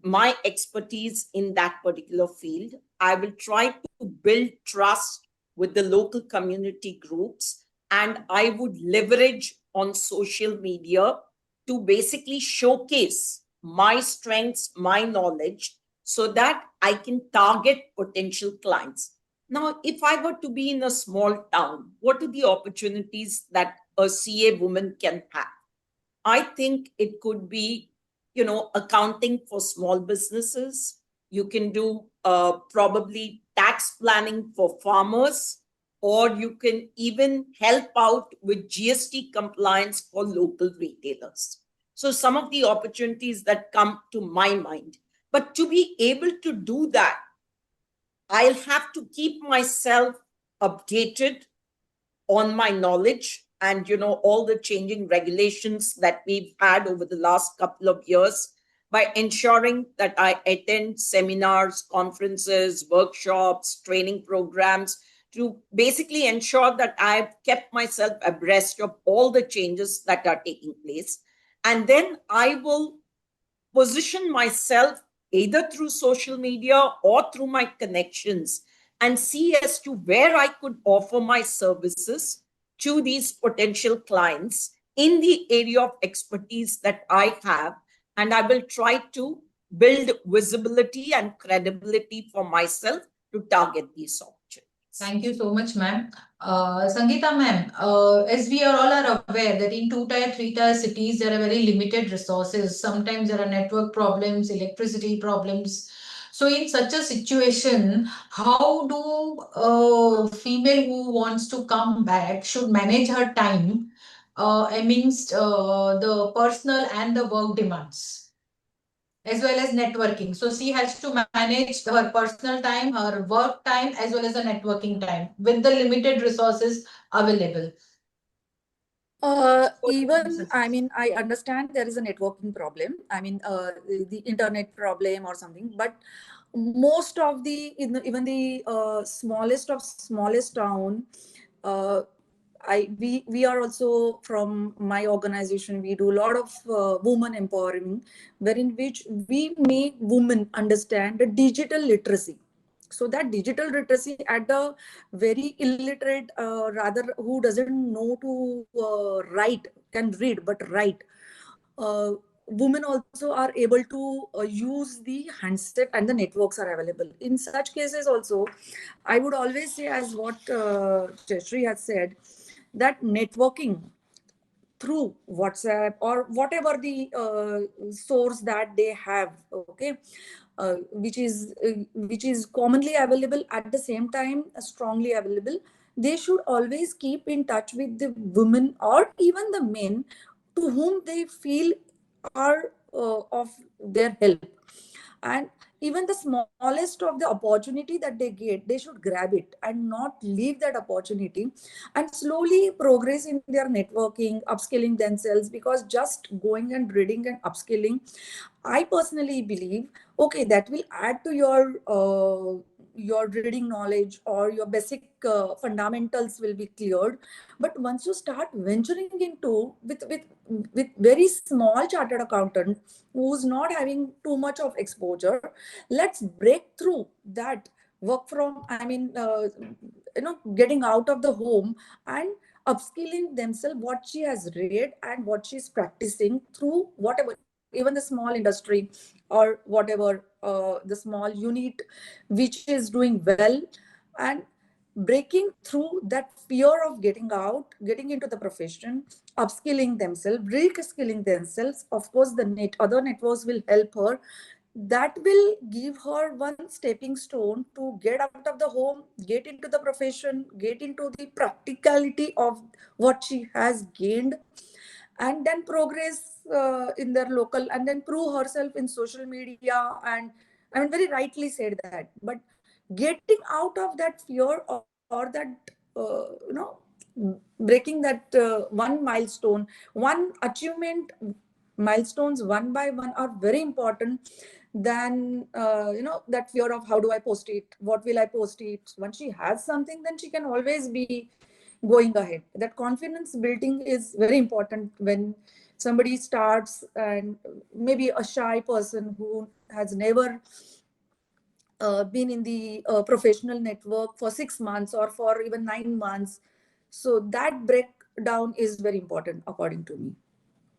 my expertise in that particular field. I will try to build trust with the local community groups, and I would leverage on social media to basically showcase my strengths, my knowledge, so that I can target potential clients. Now, if I were to be in a small town, what are the opportunities that a CA woman can have? I think it could be, accounting for small businesses. You can do probably tax planning for farmers, or you can even help out with GST compliance for local retailers. So some of the opportunities that come to my mind. But to be able to do that, I'll have to keep myself updated on my knowledge and all the changing regulations that we've had over the last couple of years, by ensuring that I attend seminars, conferences, workshops, training programs, to basically ensure that I've kept myself abreast of all the changes that are taking place. And then I will position myself either through social media or through my connections, and see as to where I could offer my services to these potential clients in the area of expertise that I have. And I will try to build visibility and credibility for myself to target these opportunities. Thank you so much, ma'am. Sangeeta ma'am, as we are all are aware that in 2-tier, 3-tier cities, there are very limited resources. Sometimes there are network problems, electricity problems. So in such a situation, how do a female who wants to come back should manage her time amidst the personal and the work demands, as well as networking? So she has to manage her personal time, her work time, as well as the networking time with the limited resources available. Even, I mean, I understand there is a networking problem. I mean, the internet problem or something, but most of the, even the smallest of smallest town, we are also from my organization. We do a lot of women empowering, wherein which we make women understand the digital literacy. So that digital literacy at the very illiterate, rather who doesn't know to write, can read but write, women also are able to use the handset, and the networks are available. In such cases also, I would always say, as what Jayashree has said, that networking through WhatsApp or whatever the source that they have, okay, which is commonly available, at the same time strongly available, they should always keep in touch with the women or even the men to whom they feel are of their help. And even the smallest of the opportunity that they get, they should grab it and not leave that opportunity, and slowly progress in their networking, upskilling themselves. Because just going and reading and upskilling, I personally believe, okay, that will add to your reading knowledge, or your basic fundamentals will be cleared. But once you start venturing into with very small chartered accountant who's not having too much of exposure, let's break through that work from, I mean, getting out of the home and upskilling themselves what she has read and what she's practicing through whatever, even the small industry or whatever, the small unit which is doing well, and breaking through that fear of getting out, getting into the profession, upskilling themselves, reskilling themselves. Of course, the other networks will help her. That will give her one stepping stone to get out of the home, get into the profession, get into the practicality of what she has gained, and then progress in their local, and then prove herself in social media. And I mean, very rightly said that. But getting out of that fear, or that breaking that one milestone, one achievement, milestones one by one are very important than that fear of how do I post it, what will I post it. Once she has something, then she can always be going ahead. That confidence building is very important when somebody starts, and maybe a shy person who has never been in the professional network for 6 months or for even 9 months. So that breakdown is very important according to me.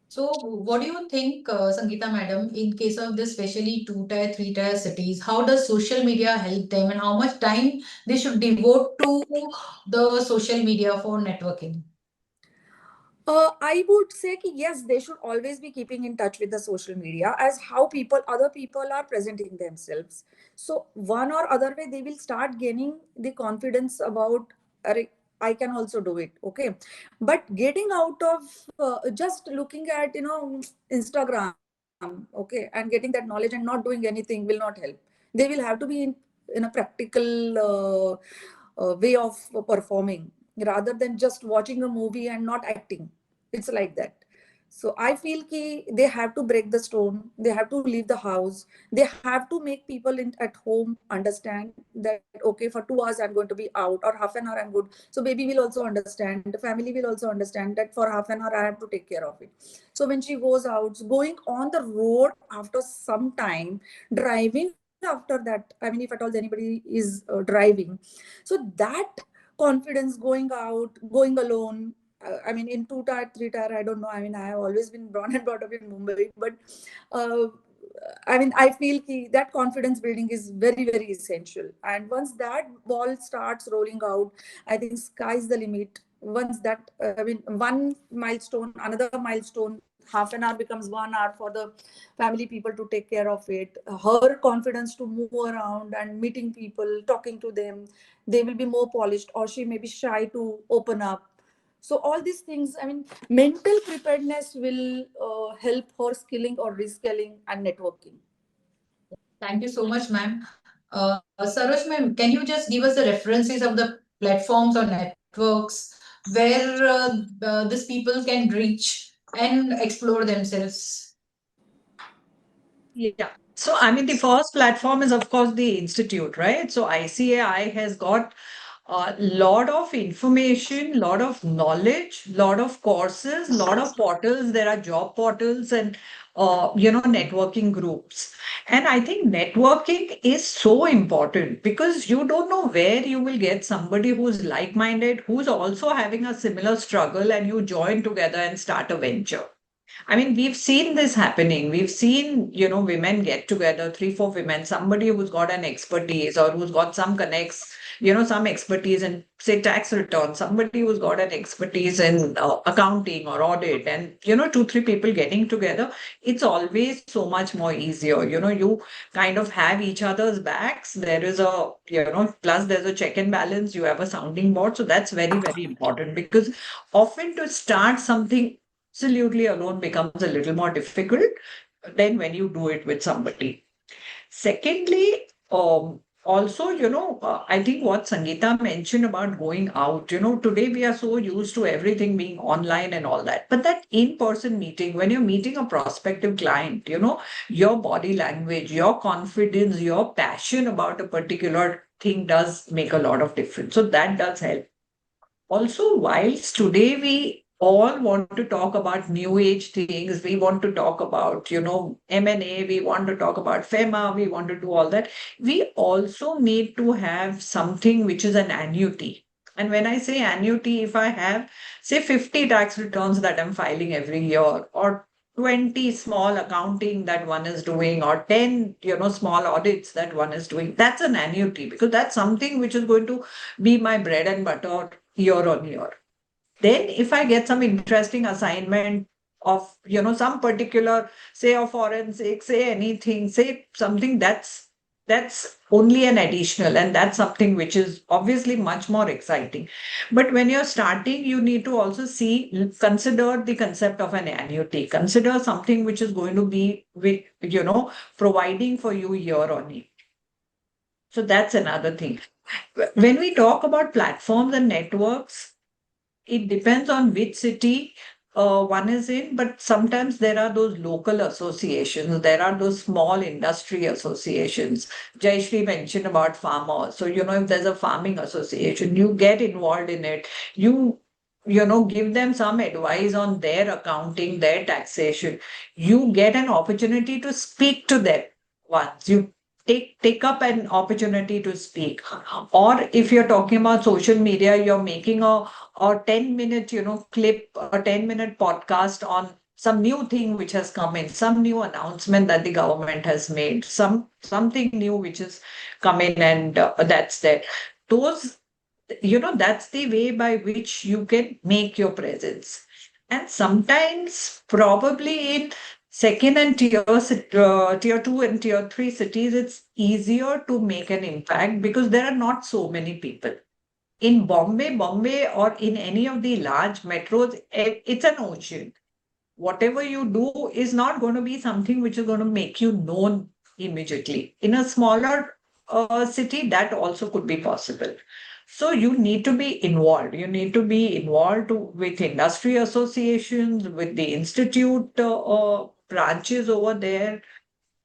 So, what do you think, Sangeeta madam, in case of this, especially 2-tier, 3-tier cities, how does social media help them and how much time they should devote to the social media for networking? I would say ki yes, they should always be keeping in touch with the social media as how other people are presenting themselves. So one or other way, they will start gaining the confidence about, "Arey, I can also do it." Okay. But getting out of just looking at, Instagram, okay, and getting that knowledge and not doing anything will not help. They will have to be in a practical way of performing rather than just watching a movie and not acting. It's like that. So I feel ki they have to break the stone, they have to leave the house, they have to make people at home understand that okay, for 2 hours I'm going to be out, or half an hour I'm good. So baby will also understand, the family will also understand that for half an hour I have to take care of it. So when she goes out, going on the road after some time, driving after that, I mean, if at all anybody is driving, so that confidence, going out, going alone, I mean, in 2-tier, 3-tier, I don't know. I mean, I have always been born and brought up in Mumbai, but uh, I mean, I feel that confidence building is very, very essential. And once that ball starts rolling out, I think sky's the limit. Once that, I mean, one milestone, another milestone, half an hour becomes 1 hour for the family people to take care of it. Her confidence to move around and meeting people, talking to them, they will be more polished, or she may be shy to open up. So all these things, I mean, mental preparedness will help her skilling or reskilling and networking. Thank you so much, ma'am. Saroj ma'am, can you just give us the references of the platforms or networks where these people can reach and explore themselves? Yeah. So, I mean, the first platform is, of course, the institute, right? So, ICAI has got a lot of information, lot of knowledge, lot of courses, lot of portals. There are job portals and, networking groups. And I think networking is so important because you don't know where you will get somebody who's like-minded, who's also having a similar struggle, and you join together and start a venture. I mean, we've seen this happening. We've seen, women get together, 3, 4 women, somebody who's got an expertise or who's got some connects, some expertise in, say, tax return, somebody who's got an expertise in accounting or audit, and, 2, 3 people getting together. It's always so much more easier. You kind of have each other's backs. There is plus there's a check and balance. You have a sounding board. So that's very, very important because often to start something absolutely alone becomes a little more difficult than when you do it with somebody. Secondly, also, I think what Sangeeta mentioned about going out, today we are so used to everything being online and all that. But that in-person meeting, when you're meeting a prospective client, your body language, your confidence, your passion about a particular thing does make a lot of difference. So that does help. Also, whilst today we all want to talk about new age things, we want to talk about, M&A, we want to talk about FEMA, we want to do all that, we also need to have something which is an annuity. And when I say annuity, if I have, say, 50 tax returns that I'm filing every year, or 20 small accounting that one is doing, or 10, small audits that one is doing, that's an annuity because that's something which is going to be my bread and butter year on year. Then if I get some interesting assignment of, some particular, say a forensic, say anything, say something that's only an additional, and that's something which is obviously much more exciting. But when you're starting, you need to also consider the concept of an annuity, consider something which is going to be with, providing for you year on year. So that's another thing. When we talk about platforms and networks, it depends on which city one is in, but sometimes there are those local associations, there are those small industry associations. Jayashree mentioned about farmers. So, if there's a farming association, you get involved in it. You give them some advice on their accounting, their taxation, you get an opportunity to speak to them once. You take up an opportunity to speak. Or if you're talking about social media, you're making a 10-minute, clip, a 10-minute podcast on some new thing which has come in, some new announcement that the government has made, something new which has come in, and that's there. Those, that's the way by which you can make your presence. And sometimes, probably in second and tier two and tier three cities, it's easier to make an impact because there are not so many people. In Bombay, or in any of the large metros, it's an ocean. Whatever you do is not going to be something which is going to make you known immediately. In a smaller city, that also could be possible. So you need to be involved. You need to be involved with industry associations, with the institute branches over there.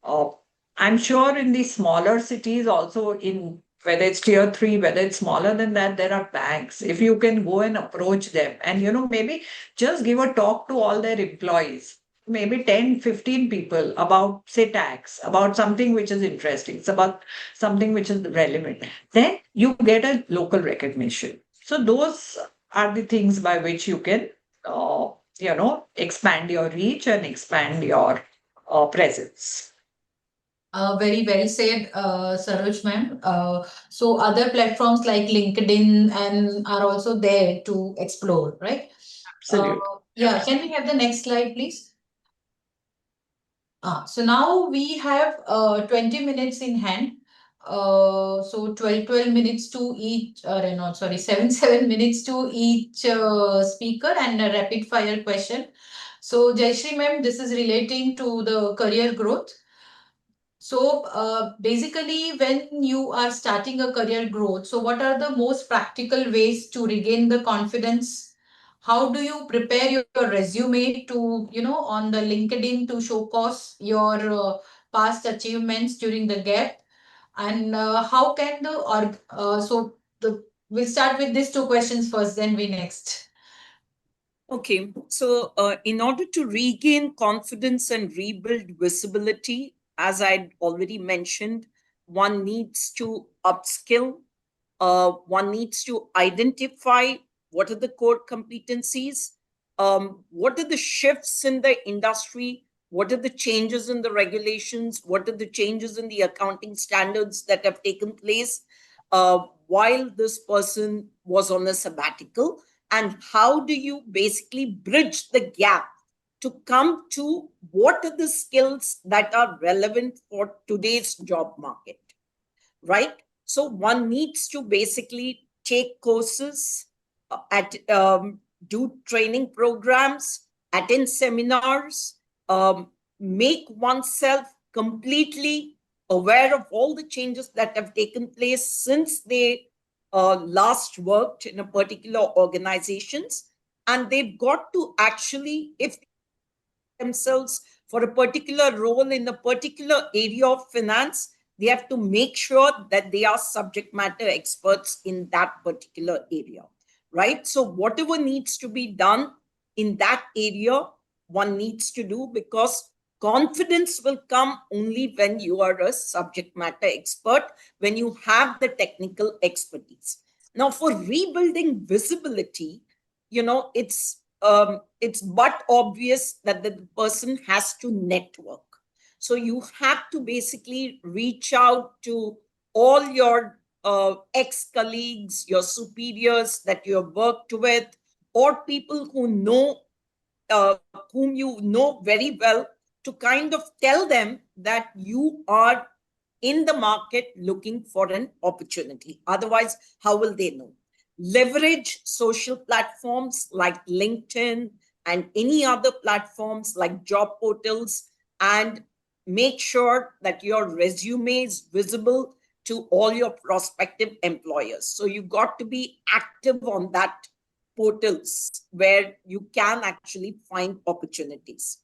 Uh, I'm sure in the smaller cities also, in whether it's tier three, whether it's smaller than that, there are banks. If you can go and approach them and, maybe just give a talk to all their employees, maybe 10, 15 people about, say, tax, about something which is interesting, it's about something which is relevant, then you get a local recognition. So those are the things by which you can, expand your reach and expand your presence. Very well said, Saroj ma'am. So other platforms like LinkedIn and are also there to explore, right? Absolutely. Yeah, can we have the next slide, please? So now we have 20 minutes in hand. So 12 minutes to each, no, sorry, 7 minutes to each speaker and a rapid fire question. So Jayashree ma'am, this is relating to the career growth. So basically, when you are starting a career growth, so what are the most practical ways to regain the confidence? How do you prepare your resume to, on the LinkedIn to showcase your past achievements during the gap? And how can we'll start with these two questions first, then we next. Okay, so in order to regain confidence and rebuild visibility, as I already mentioned, one needs to upskill, one needs to identify what are the core competencies, what are the shifts in the industry, what are the changes in the regulations, what are the changes in the accounting standards that have taken place while this person was on a sabbatical, and how do you basically bridge the gap to come to what are the skills that are relevant for today's job market, right? So one needs to basically take courses, do training programs, attend seminars, make oneself completely aware of all the changes that have taken place since they last worked in a particular organizations. And they've got to actually, if themselves for a particular role in a particular area of finance, they have to make sure that they are subject matter experts in that particular area, right? So whatever needs to be done in that area, one needs to do, because confidence will come only when you are a subject matter expert, when you have the technical expertise. Now, for rebuilding visibility, it's but obvious that the person has to network. So you have to basically reach out to all your ex-colleagues, your superiors that you have worked with, or people who know, whom you know very well, to kind of tell them that you are in the market looking for an opportunity. Otherwise, how will they know? Leverage social platforms like LinkedIn and any other platforms like job portals, and make sure that your resume is visible to all your prospective employers. So you got to be active on that portals where you can actually find opportunities.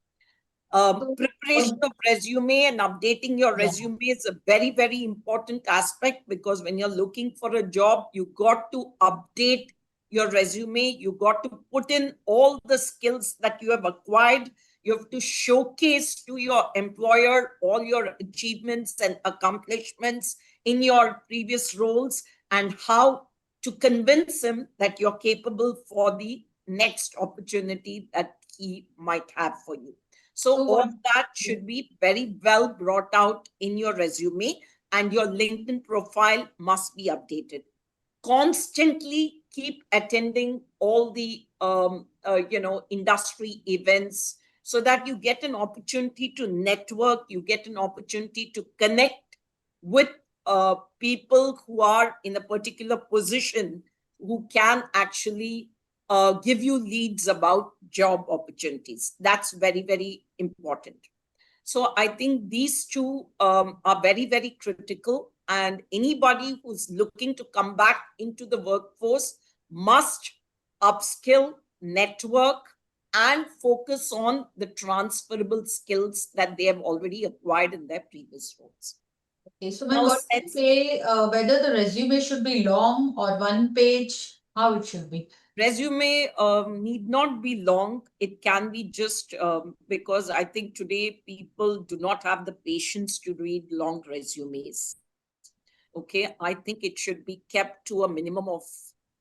Preparation of resume and updating your resume is a very, very important aspect, because when you're looking for a job, you got to update your resume. You got to put in all the skills that you have acquired. You have to showcase to your employer all your achievements and accomplishments in your previous roles and how to convince him that you're capable for the next opportunity that he might have for you. So all that should be very well brought out in your resume, and your LinkedIn profile must be updated. Constantly keep attending all the industry events so that you get an opportunity to network, you get an opportunity to connect with people who are in a particular position who can actually give you leads about job opportunities. That's very, very important. So I think these two are very, very critical. And anybody who's looking to come back into the workforce must upskill, network, and focus on the transferable skills that they have already acquired in their previous roles. Okay, so ma'am, what do you say whether the resume should be long or one page? How it should be? Resume need not be long. It can be just because I think today people do not have the patience to read long resumes. Okay, I think it should be kept to a minimum of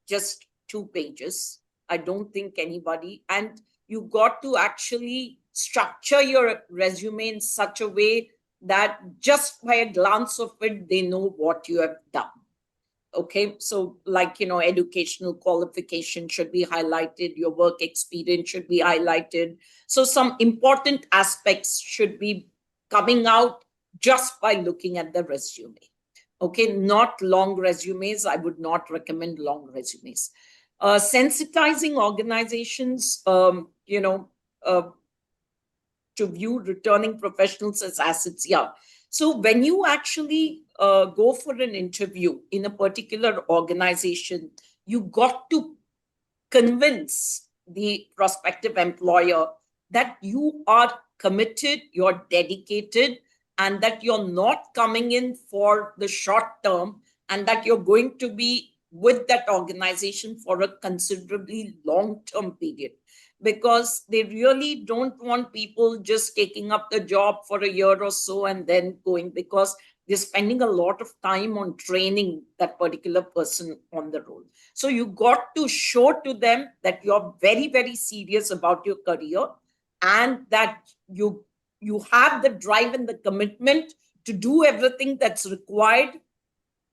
just 2 pages. I don't think anybody, and you got to actually structure your resume in such a way that just by a glance of it, they know what you have done. Okay, so like, educational qualification should be highlighted, your work experience should be highlighted. So some important aspects should be coming out just by looking at the resume. Okay, not long resumes. I would not recommend long resumes. Sensitizing organizations, to view returning professionals as assets. Yeah. So when you actually go for an interview in a particular organization, you got to convince the prospective employer that you are committed, you're dedicated, and that you're not coming in for the short term, and that you're going to be with that organization for a considerably long-term period. Because they really don't want people just taking up the job for a year or so and then going, because they're spending a lot of time on training that particular person on the role. So you got to show to them that you're very, very serious about your career, and that you have the drive and the commitment to do everything that's required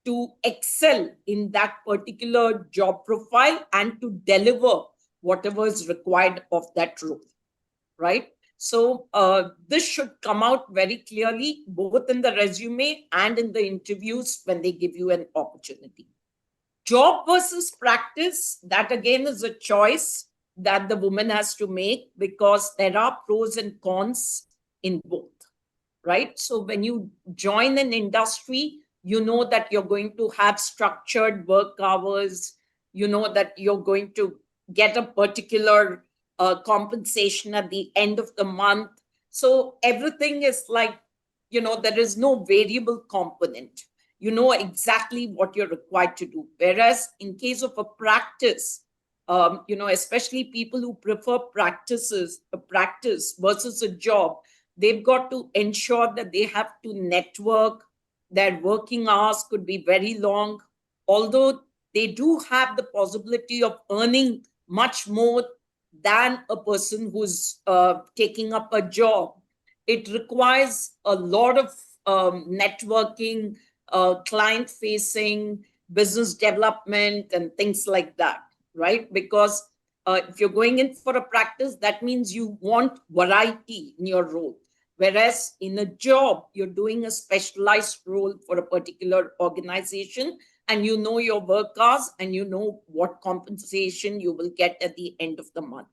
to excel in that particular job profile and to deliver whatever is required of that role, right? So this should come out very clearly, both in the resume and in the interviews when they give you an opportunity. Job versus practice, that again is a choice that the woman has to make, because there are pros and cons in both, right? So when you join an industry, you know that you're going to have structured work hours, you know that you're going to get a particular compensation at the end of the month. So everything is like, there is no variable component. You know exactly what you're required to do. Whereas in case of a practice, especially people who prefer practice versus a job, they've got to ensure that they have to network. Their working hours could be very long, although they do have the possibility of earning much more than a person who's taking up a job. It requires a lot of networking, client facing, business development, and things like that, right? Because if you're going in for a practice, that means you want variety in your role. Whereas in a job, you're doing a specialized role for a particular organization, and you know your work hours, and you know what compensation you will get at the end of the month.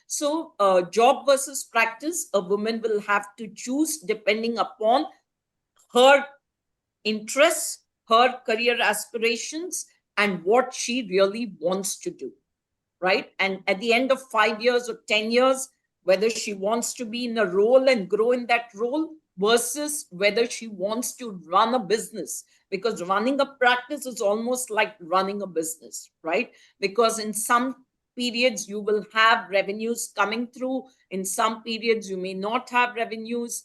So job versus practice, a woman will have to choose depending upon her interests, her career aspirations, and what she really wants to do, right? And at the end of 5 years or 10 years, whether she wants to be in a role and grow in that role, versus whether she wants to run a business, because running a practice is almost like running a business, right? Because in some periods you will have revenues coming through, in some periods you may not have revenues,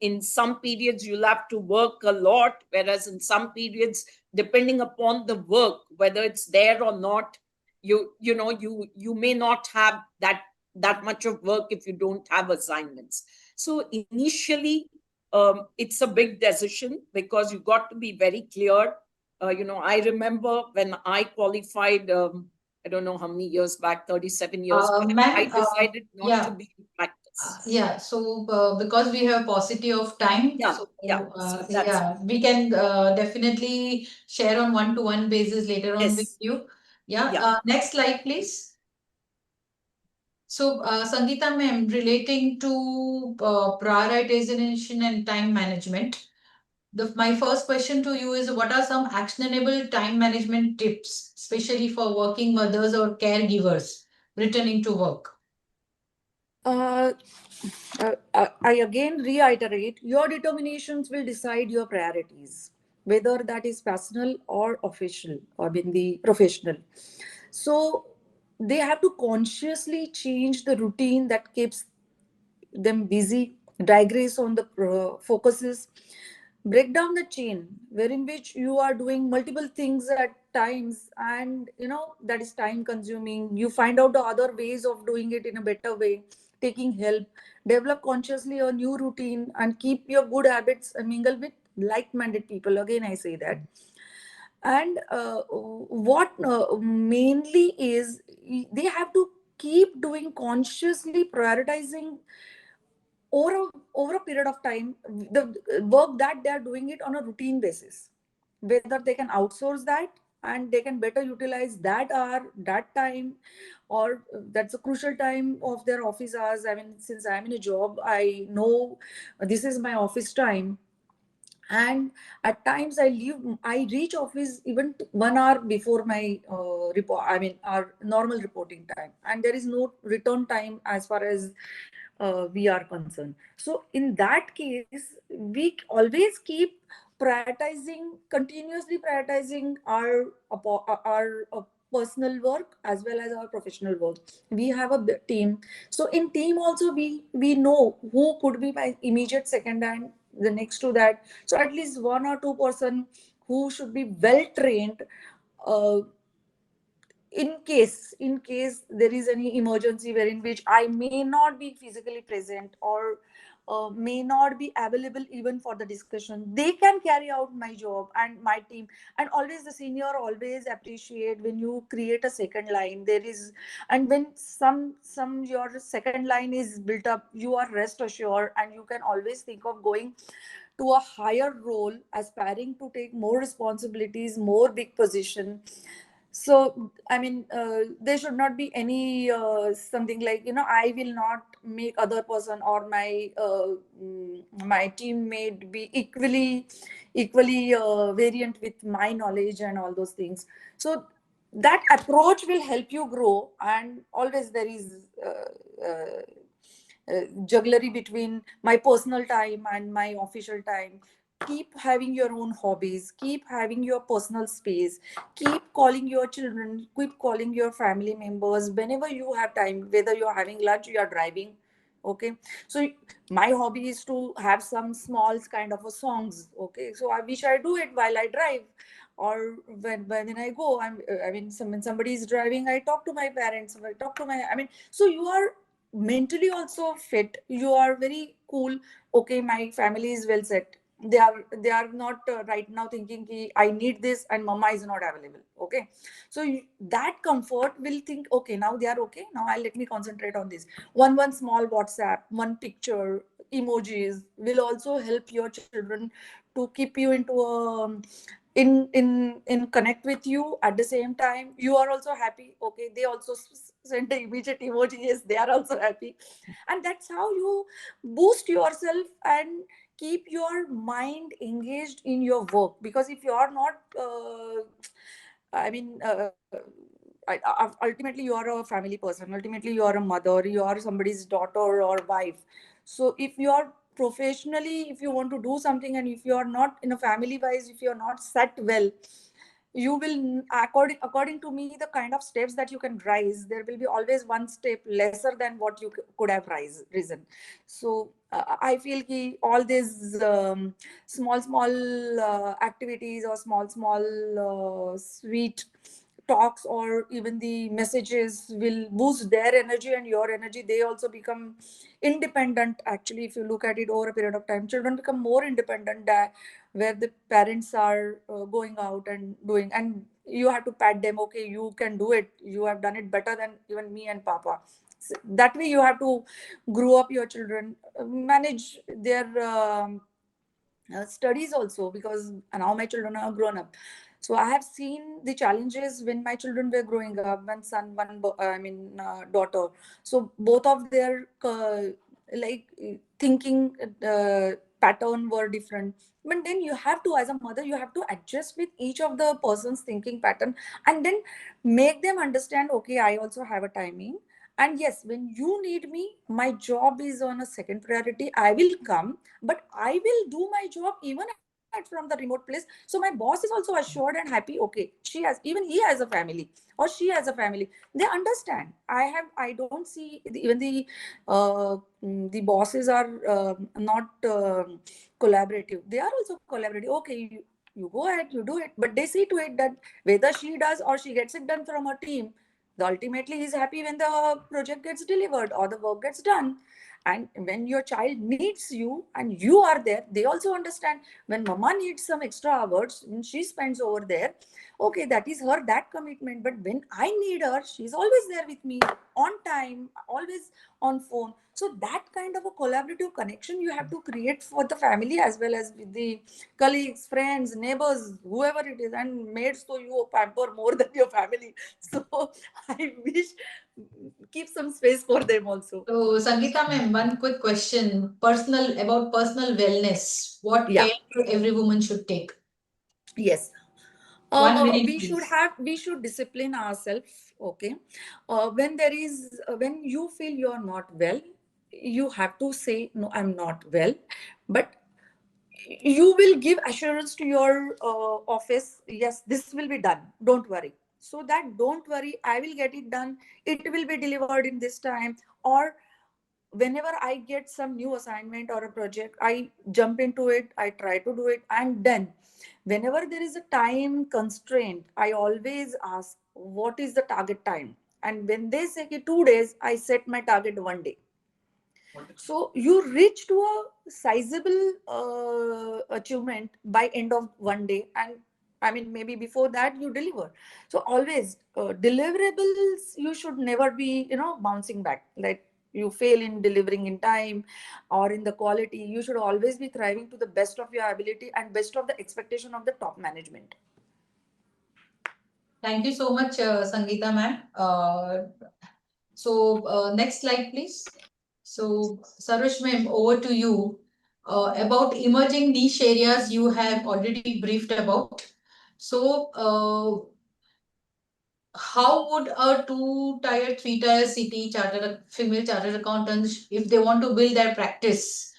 in some periods you'll have to work a lot, whereas in some periods, depending upon the work, whether it's there or not, you may not have that much of work if you don't have assignments. So initially, it's a big decision because you got to be very clear. I remember when I qualified, I don't know how many years back, 37 years back, I Ma'am, decided not to yeah. be in practice. Yeah, so because we have paucity of time, Yeah, so yeah. So that's yeah, we can definitely share on one-to-one basis later on with yes, you. Yeah, yeah. next slide, please. So, Sangeeta ma'am, relating to prioritization and time management, my first question to you is, what are some actionable time management tips, especially for working mothers or caregivers returning to work? I again reiterate, your determinations will decide your priorities, whether that is personal or official or in the professional. So they have to consciously change the routine that keeps them busy, digress on the focuses, break down the chain wherein which you are doing multiple things at times, and that is time consuming. You find out the other ways of doing it in a better way, taking help, develop consciously a new routine, and keep your good habits and mingle with like-minded people. Again, I say that. And what mainly is, they have to keep doing consciously prioritizing over a period of time the work that they are doing it on a routine basis, whether they can outsource that and they can better utilize that hour, that time, or that's a crucial time of their office hours. I mean, since I'm in a job, I know this is my office time, and at times I reach office even 1 hour before my report, I mean our normal reporting time, and there is no return time as far as we are concerned. So in that case, we always keep continuously prioritizing our personal work as well as our professional work. We have a team, so in team also we know who could be my immediate second and the next to that. So at least 1 or 2 person who should be well trained, uh, in case there is any emergency wherein which I may not be physically present, or may not be available even for the discussion, they can carry out my job and my team. And always the senior always appreciate when you create a second line. There is, and when some your second line is built up, you are rest assured, and you can always think of going to a higher role, aspiring to take more responsibilities, more big position. So I mean, there should not be any something like, I will not make other person or my teammate be equally variant with my knowledge and all those things. So that approach will help you grow. And always there is jugglery between my personal time and my official time. Keep having your own hobbies, keep having your personal space, keep calling your children, keep calling your family members whenever you have time, whether you're having lunch, you are driving. Okay, so my hobby is to have some small kind of a songs. Okay, so I wish I do it while I drive, or when I go, I mean, when somebody is driving, I talk to my parents, I talk to my, I mean, so you are mentally also fit, you are very cool. Okay, my family is well set, they are not right now thinking ki, I need this and mama is not available. Okay, so that comfort will think, okay, now they are okay, now I'll let me concentrate on this. One small WhatsApp, one picture, emojis will also help your children to keep you into a in connect with you. At the same time, you are also happy. Okay, they also send the immediate emoji, yes, they are also happy. And that's how you boost yourself and keep your mind engaged in your work. Because if you are not I mean, ultimately you are a family person, ultimately you are a mother, you are somebody's daughter or wife. So if you are professionally, if you want to do something, and if you are not in a family wise, if you are not set well, you will, according to me, the kind of steps that you can rise, there will be always one step lesser than what you could have risen. So I feel ki all these small activities, or small sweet talks, or even the messages, will boost their energy and your energy. They also become independent. Actually, if you look at it over a period of time, children become more independent, where the parents are going out and doing, and you have to pat them. Okay, you can do it, you have done it better than even me and papa. So that way you have to grow up your children, manage their studies also, because now my children are grown up. So I have seen the challenges when my children were growing up, one son, daughter. So both of their like thinking pattern were different. But then you have to, as a mother, you have to adjust with each of the person's thinking pattern, and then make them understand, okay, I also have a timing. And yes, when you need me, my job is on a second priority. I will come, but I will do my job even from the remote place. So my boss is also assured and happy. Okay, even he has a family, or she has a family. They understand. I don't see even the bosses are not collaborative. They are also collaborative. Okay, you go ahead, you do it, but they see to it that whether she does or she gets it done from her team, ultimately he's happy when the project gets delivered or the work gets done. And when your child needs you and you are there, they also understand. When mama needs some extra hours and she spends over there, okay, that is her, that commitment. But when I need her, she's always there with me, on time, always on phone. So that kind of a collaborative connection you have to create for the family, as well as with the colleagues, friends, neighbors, whoever it is. And maids, so you pamper more than your family. So I wish, keep some space for them also. So, Sangeeta ma'am, one quick question. About personal wellness. What Yeah. care every woman should take? Yes. 1 minute, We please. should discipline ourselves. Okay. When you feel you're not well, you have to say, no, I'm not well. But you will give assurance to your office, yes, this will be done, don't worry. So that, don't worry, I will get it done, it will be delivered in this time. Or whenever I get some new assignment or a project, I jump into it, I try to do it. And then whenever there is a time constraint, I always ask, what is the target time? And when they say 2 days, I set my target 1 day. So you reach to a sizable achievement by end of 1 day. And I mean, maybe before that you deliver. So always deliverables, you should never be, bouncing back. Like you fail in delivering in time or in the quality, you should always be thriving to the best of your ability and best of the expectation of the top management. Thank you so much, Sangeeta ma'am. Next slide, please. So, Sarush ma'am, over to you. About emerging niche areas, you have already briefed about. So, how would a 2-tier, 3-tier city female chartered accountants, if they want to build their practice,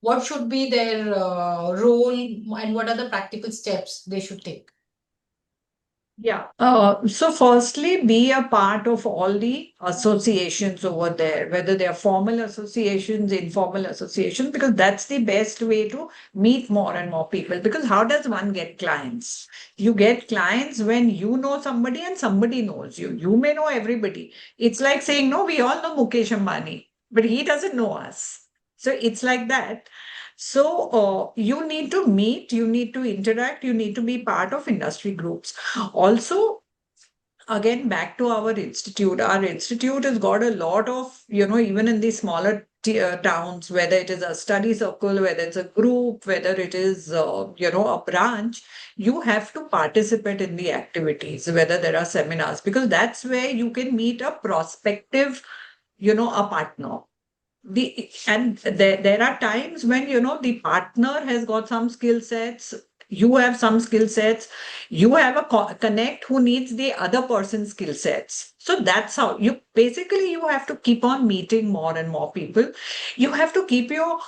what should be their role, and what are the practical steps they should take? Yeah. So firstly, be a part of all the associations over there, whether they are formal associations, informal associations, because that's the best way to meet more and more people. Because how does one get clients? You get clients when you know somebody and somebody knows you. You may know everybody. It's like saying, no, we all know Mukesh Ambani, but he doesn't know us. So it's like that. So you need to meet, you need to interact, you need to be part of industry groups. Also, again, back to our institute. Our institute has got a lot of, even in the smaller towns, whether it is a study circle, whether it's a group, whether it is, a branch, you have to participate in the activities, whether there are seminars, because that's where you can meet a prospective, a partner. There are times when the partner has got some skill sets, you have some skill sets, you have a connect who needs the other person's skill sets. So that's how you have to keep on meeting more and more people. You have to keep your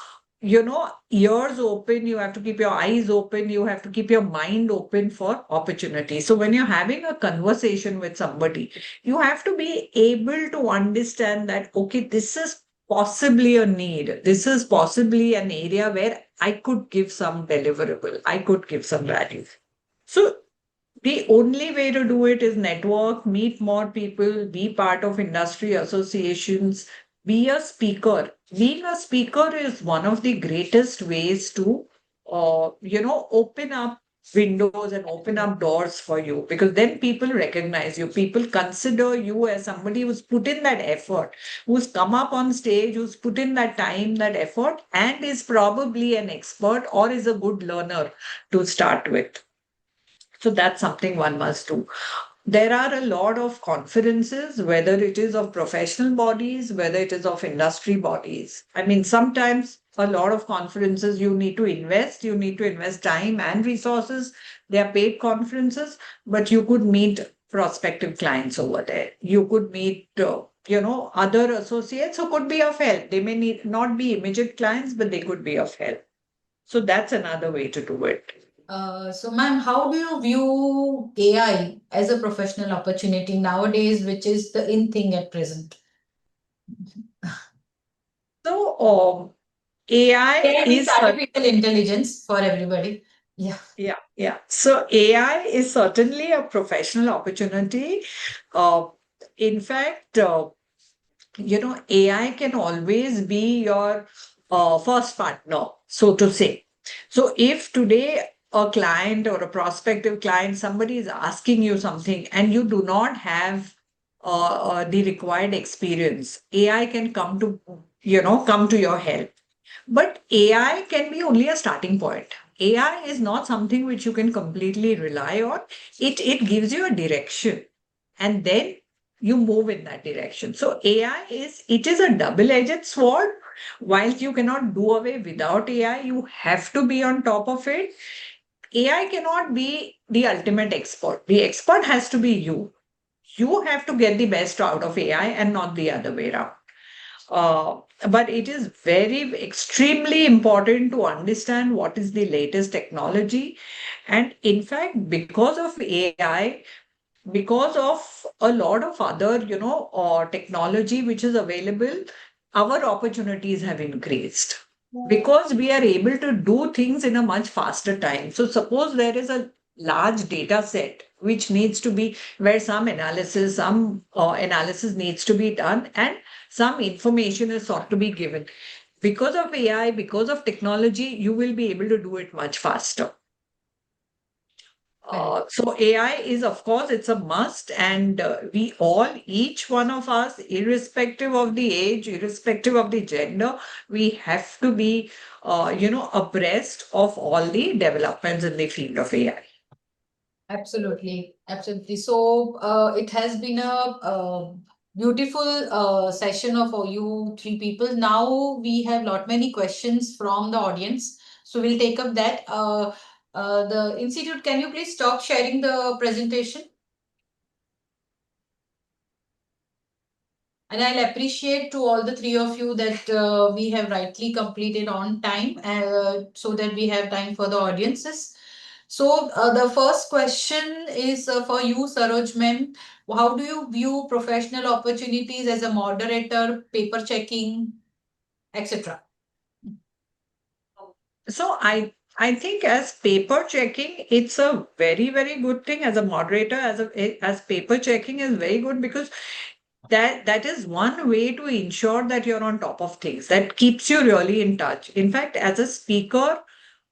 ears open, you have to keep your eyes open, you have to keep your mind open for opportunity. So when you're having a conversation with somebody, you have to be able to understand that, okay, this is possibly a need. This is possibly an area where I could give some deliverable, I could give some value. So the only way to do it is network, meet more people, be part of industry associations, be a speaker. Being a speaker is one of the greatest ways to, open up windows and open up doors for you, because then people recognize you. People consider you as somebody who's put in that effort, who's come up on stage, who's put in that time, that effort, and is probably an expert or is a good learner to start with. So that's something one must do. There are a lot of conferences, whether it is of professional bodies, whether it is of industry bodies. I mean, sometimes a lot of conferences you need to invest time and resources. They are paid conferences, but you could meet prospective clients over there. You could meet, other associates who could be of help. They may not be immediate clients, but they could be of help. So that's another way to do it. So, ma'am, how do you view AI as a professional opportunity nowadays, which is the in thing at present? So, AI is artificial intelligence for everybody. Yeah. So AI is certainly a professional opportunity. In fact, AI can always be your first partner, so to say. So if today a client or a prospective client, somebody is asking you something and you do not have the required experience, AI can come to your help. But AI can be only a starting point. AI is not something which you can completely rely on. It gives you a direction, and then you move in that direction. So AI is a double-edged sword. While you cannot do away without AI, you have to be on top of it. AI cannot be the ultimate expert. The expert has to be you. You have to get the best out of AI and not the other way around. But it is extremely important to understand what is the latest technology. And in fact, because of AI, because of a lot of other, technology which is available, our opportunities have increased because we are able to do things in a much faster time. So suppose there is a large data set which needs to be, where some analysis needs to be done, and some information is sought to be given. Because of AI, because of technology, you will be able to do it much faster. So AI is, of course, it's a must, and each one of us, irrespective of the age, irrespective of the gender, we have to be, abreast of all the developments in the field of AI. Absolutely. So it has been a beautiful session of you three people. Now we have many questions from the audience. So we'll take up that. The Institute, can you please stop sharing the presentation? And I'll appreciate to all the three of you that we have rightly completed on time so that we have time for the audiences. So the first question is for you, Saroj ma'am. How do you view professional opportunities as a moderator, paper checking, etc.? So I think as paper checking, it's a very, very good thing. As a moderator, as paper checking is very good, because that is one way to ensure that you're on top of things. That keeps you really in touch. In fact, as a speaker,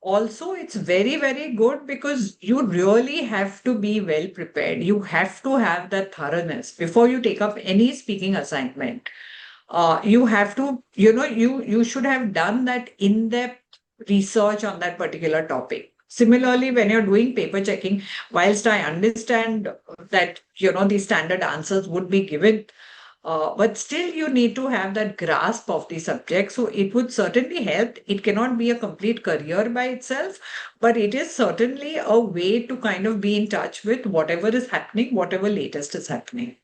also it's very, very good, because you really have to be well prepared. You have to have that thoroughness before you take up any speaking assignment. You have to, you should have done that in-depth research on that particular topic. Similarly, when you're doing paper checking, whilst I understand that, the standard answers would be given, but still you need to have that grasp of the subject. So it would certainly help. It cannot be a complete career by itself, but it is certainly a way to kind of be in touch with whatever is happening, whatever latest is happening.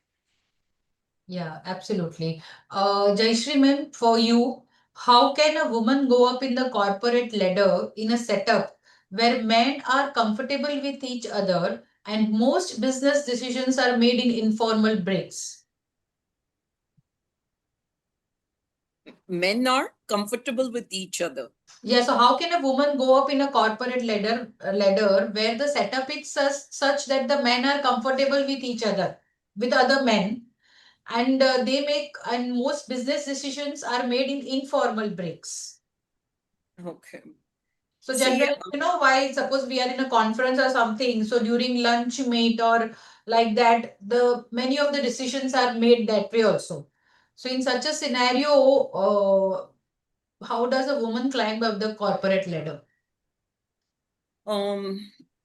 Yeah, absolutely. Jayashree ma'am, for you, How can a woman go up in the corporate ladder in a setup where men are comfortable with each other and most business decisions are made in informal breaks? Men are comfortable with each other. Yeah, so how can a woman go up in a corporate ladder where the setup is such that the men are comfortable with each other, with other men, and and most business decisions are made in informal breaks. Okay. So generally, why suppose we are in a conference or something, so during lunch meet or like that, the many of the decisions are made that way also. So in such a scenario, how does a woman climb up the corporate ladder?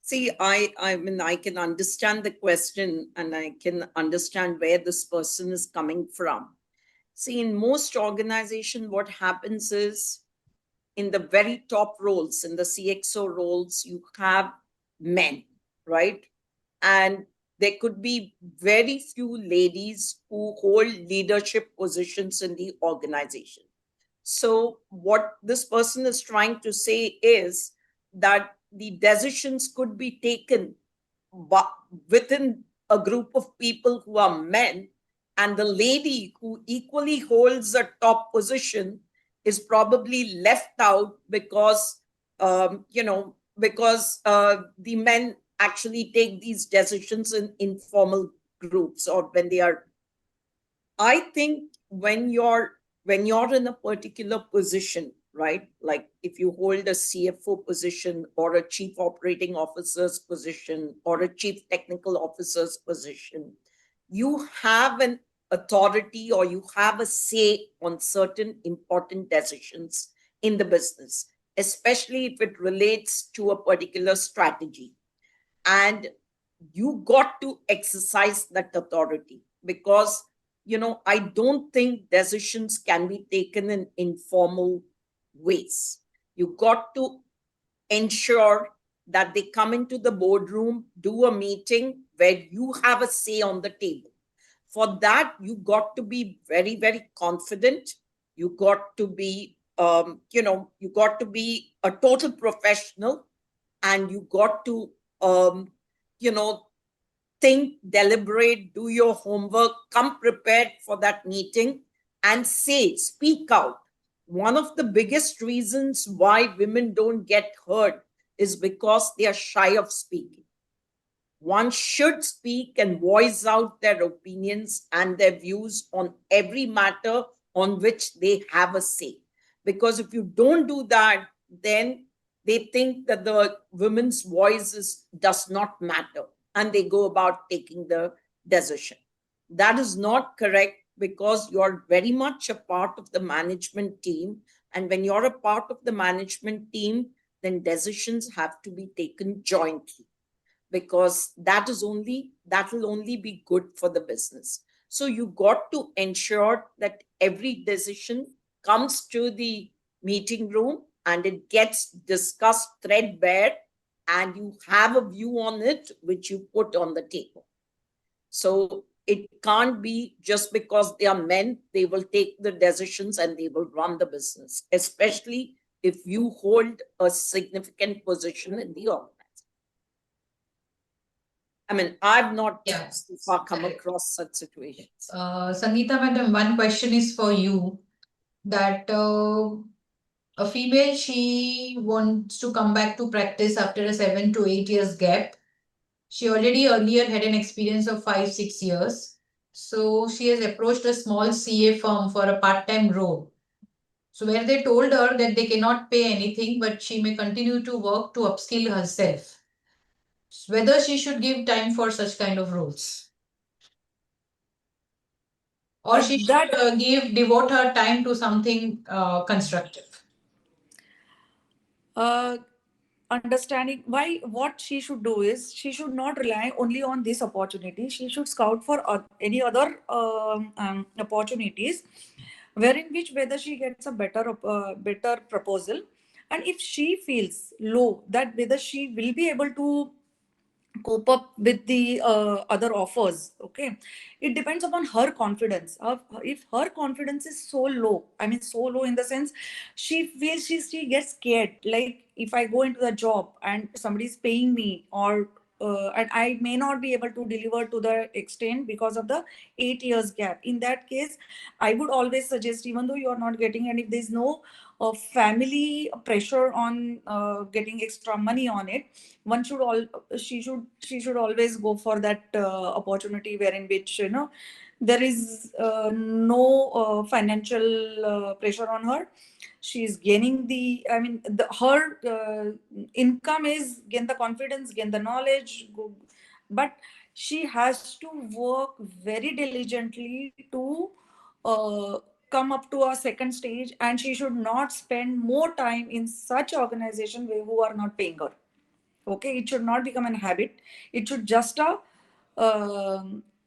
See, I mean, I can understand the question and I can understand where this person is coming from. See, in most organizations, what happens is in the very top roles, in the CXO roles, you have men, right? And there could be very few ladies who hold leadership positions in the organization. So what this person is trying to say is that the decisions could be taken within a group of people who are men, and the lady who equally holds a top position is probably left out because the men actually take these decisions in informal groups or when they are. I think when you're in a particular position, right? Like if you hold a CFO position or a chief operating officer's position or a chief technical officer's position, you have an authority or you have a say on certain important decisions in the business, especially if it relates to a particular strategy. And you got to exercise that authority because I don't think decisions can be taken in informal ways. You got to ensure that they come into the boardroom, do a meeting where you have a say on the table. For that, you got to be very, very confident. You got to be, you got to be a total professional, and you got to, you know, think, deliberate, do your homework, come prepared for that meeting and speak out. One of the biggest reasons why women don't get heard is because they are shy of speaking. One should speak and voice out their opinions and their views on every matter on which they have a say. Because if you don't do that, then they think that the women's voice does not matter and they go about taking the decision. That is not correct because you're very much a part of the management team. And when you're a part of the management team, then decisions have to be taken jointly because that will only be good for the business. So you got to ensure that every decision comes to the meeting room and it gets discussed threadbare and you have a view on it which you put on the table. So it can't be just because they are men, they will take the decisions and they will run the business, especially if you hold a significant position in the organization. I mean, I've not so far come across such situations. Sangeeta madam, one question is for you that a female, she wants to come back to practice after a 7 to 8 years gap. She already earlier had an experience of 5-6 years. So she has approached a small CA firm for a part-time role. So where they told her that they cannot pay anything, but she may continue to work to upskill herself. Whether she should give time for such kind of roles, or she should devote her time to something constructive. Understanding what she should do is she should not rely only on this opportunity. She should scout for any other opportunities, wherein which whether she gets a better proposal, and if she feels low that whether she will be able to cope up with the other offers. Okay, it depends upon her confidence. If her confidence is so low, I mean so low in the sense she feels she gets scared, like if I go into the job and somebody is paying me, or and I may not be able to deliver to the extent because of the 8 years gap. In that case, I would always suggest, even though you are not getting, and if there's no family pressure on getting extra money on it, one should all she should always go for that opportunity wherein which, you know, there is no financial pressure on her. She's gaining the, I mean, her income is gain the confidence, gain the knowledge, but she has to work very diligently to uh, come up to a second stage, and she should not spend more time in such organization who are not paying her. Okay, it should not become a habit. It should just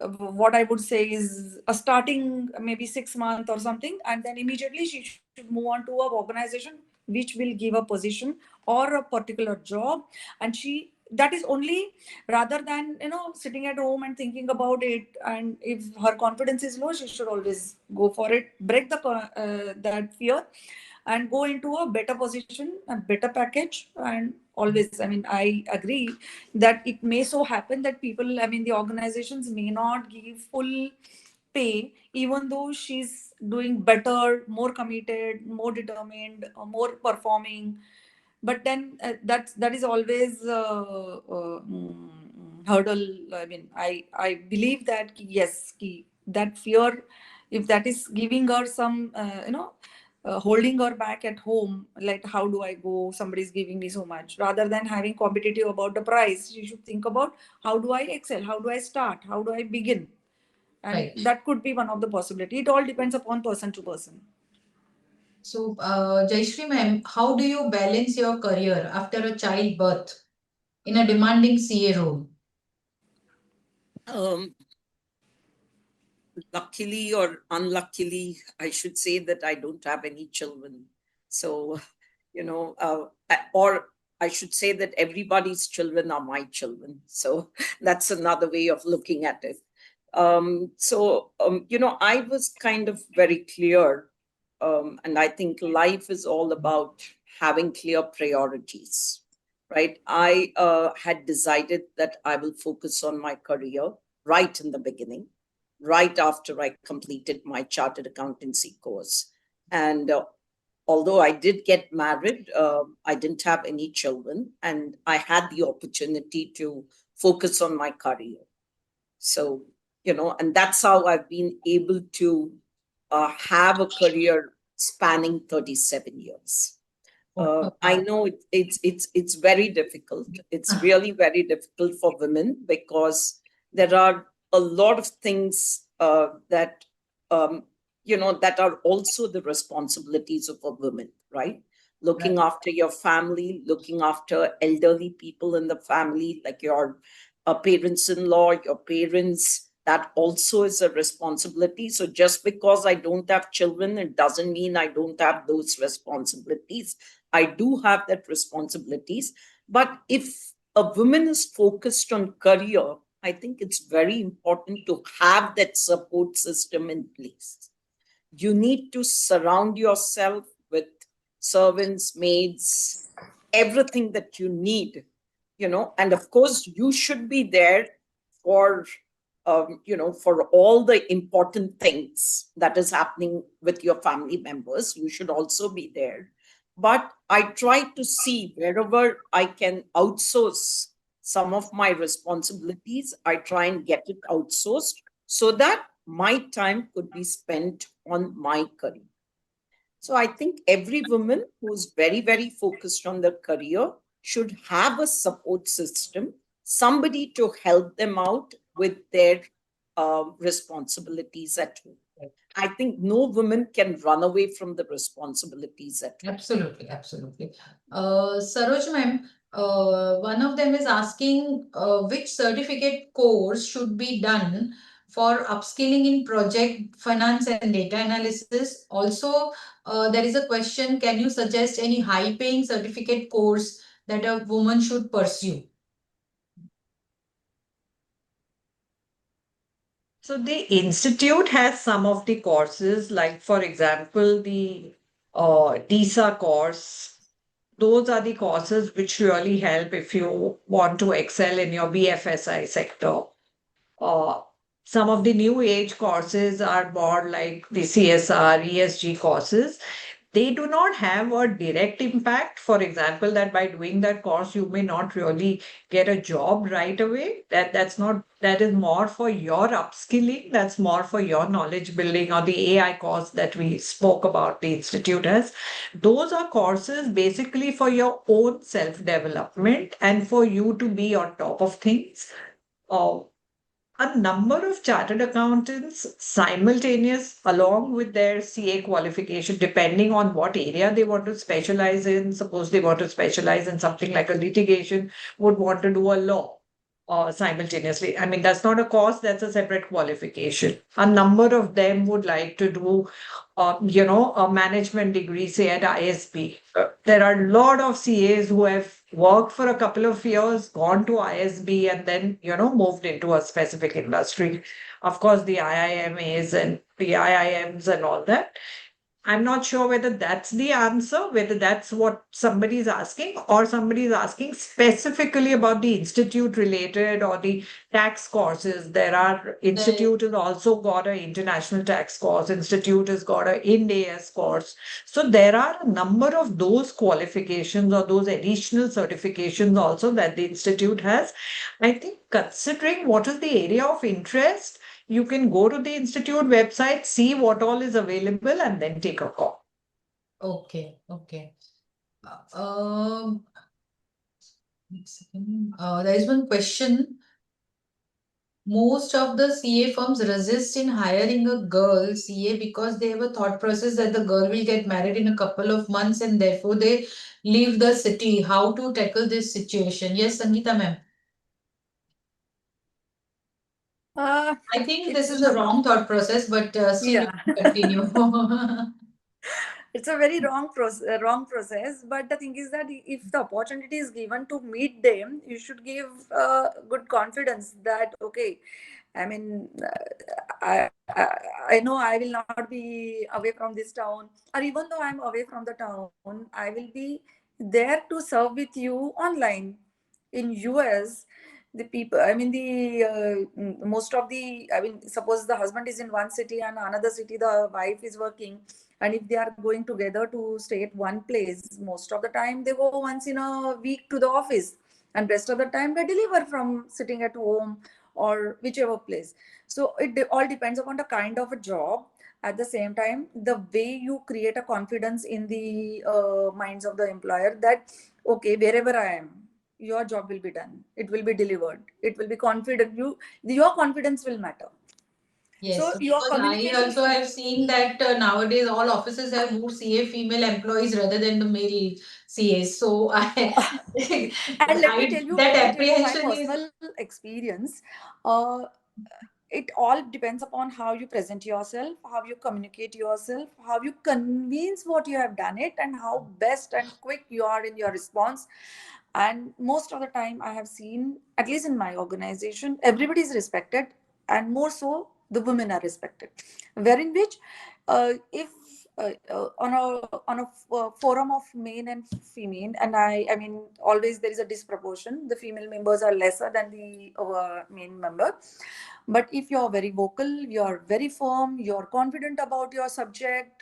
what I would say is a starting maybe 6 months or something, and then immediately she should move on to a organization which will give a position or a particular job. And she, that is only, rather than, you know, sitting at home and thinking about it, and if her confidence is low, she should always go for it, break the that fear, and go into a better position, a better package. And always, I mean, I agree that it may so happen that people, I mean, the organizations may not give full pay, even though she's doing better, more committed, more determined, more performing. But then that is always hurdle. I mean, I believe that yes, that fear, if that is giving her some holding her back at home, like how do I go, somebody's giving me so much, rather than having competitive about the price, you should think about how do I excel, how do I start, how do I begin. And right, that could be one of the possibility. It all depends upon person to person. So, Jayashree ma'am, how do you balance your career after a childbirth in a demanding CA role? Um, Luckily or unluckily, I should say that I don't have any children. So, or I should say that everybody's children are my children. So that's another way of looking at it. I was kind of very clear. And I think life is all about having clear priorities, right? I had decided that I will focus on my career right in the beginning, right after I completed my chartered accountancy course. And although I did get married, I didn't have any children, and I had the opportunity to focus on my career. So, and that's how I've been able to have a career spanning 37 years. I know it's very difficult. It's really very difficult for women because there are a lot of things that that are also the responsibilities of a woman, right? Looking after your family, looking after elderly people in the family, like your parents-in-law, your parents. That also is a responsibility. So just because I don't have children, it doesn't mean I don't have those responsibilities. I do have that responsibilities. But if a woman is focused on career, I think it's very important to have that support system in place. You need to surround yourself with servants, maids, everything that you need, and of course you should be there for for all the important things that is happening with your family members. You should also be there. But I try to see wherever I can outsource some of my responsibilities, I try and get it outsourced so that my time could be spent on my career. So I think every woman who's very, very focused on their career should have a support system, somebody to help them out with their responsibilities at home. I think no woman can run away from the responsibilities at home. Absolutely, absolutely. Saroj ma'am, one of them is asking which certificate course should be done for upskilling in project finance and data analysis. Also, there is a question, can you suggest any high paying certificate course that a woman should pursue? So the institute has some of the courses, like for example, the DISA course. Those are the courses which really help if you want to excel in your BFSI sector. Uh, some of the new age courses are more like the CSR, ESG courses. They do not have a direct impact. For example, that by doing that course, you may not really get a job right away. That is more for your upskilling. That's more for your knowledge building, or the AI course that we spoke about the institute has. Those are courses basically for your own self-development and for you to be on top of things. Uh, a number of chartered accountants simultaneous along with their CA qualification, depending on what area they want to specialize in. Suppose they want to specialize in something like a litigation, would want to do a law simultaneously. I mean, that's not a course, that's a separate qualification. A number of them would like to do, a management degree, say at ISB. There are a lot of CAs who have worked for a couple of years, gone to ISB, and then, moved into a specific industry. Of course, the IIMAs and the IIMs and all that. I'm not sure whether that's the answer, whether that's what somebody is asking, or somebody is asking specifically about the institute related or the tax courses. There are institute has also got an international tax course, institute has got an IND-AS course. So there are a number of those qualifications or those additional certifications also that the institute has. I think considering what is the area of interest, you can go to the institute website, see what all is available, and then take a call. Okay. Um, there is one question. Most of the CA firms resist in hiring a girl CA because they have a thought process that the girl will get married in a couple of months and therefore they leave the city. How to tackle this situation? Yes, Sangeeta ma'am. I think this is a wrong thought process, but still continue. It's a very wrong process. But the thing is that if the opportunity is given to meet them, you should give good confidence that okay, I mean, I know I will not be away from this town, or even though I'm away from the town, I will be there to serve with you online. In US, the people, I mean, the most of the, I mean, suppose the husband is in one city and another city, the wife is working, and if they are going together to stay at one place, most of the time they go once in a week to the office, and rest of the time they deliver from sitting at home or whichever place. So it all depends upon the kind of a job. At the same time, the way you create a confidence in the minds of the employer that okay, wherever I am, your job will be done, it will be delivered, it will be confident, your confidence will matter. Yes, so your I also have seen that nowadays all offices have more CA female employees rather than the male CAs. So and let me tell you my personal experience. It all depends upon how you present yourself, how you communicate yourself, how you convince what you have done it, and how best and quick you are in your response. And most of the time I have seen, at least in my organization, everybody is respected, and more so the women are respected, wherein which if on a forum of male and female, and I mean always there is a disproportion, the female members are lesser than the male member. But if you're very vocal, you're very firm, you're confident about your subject,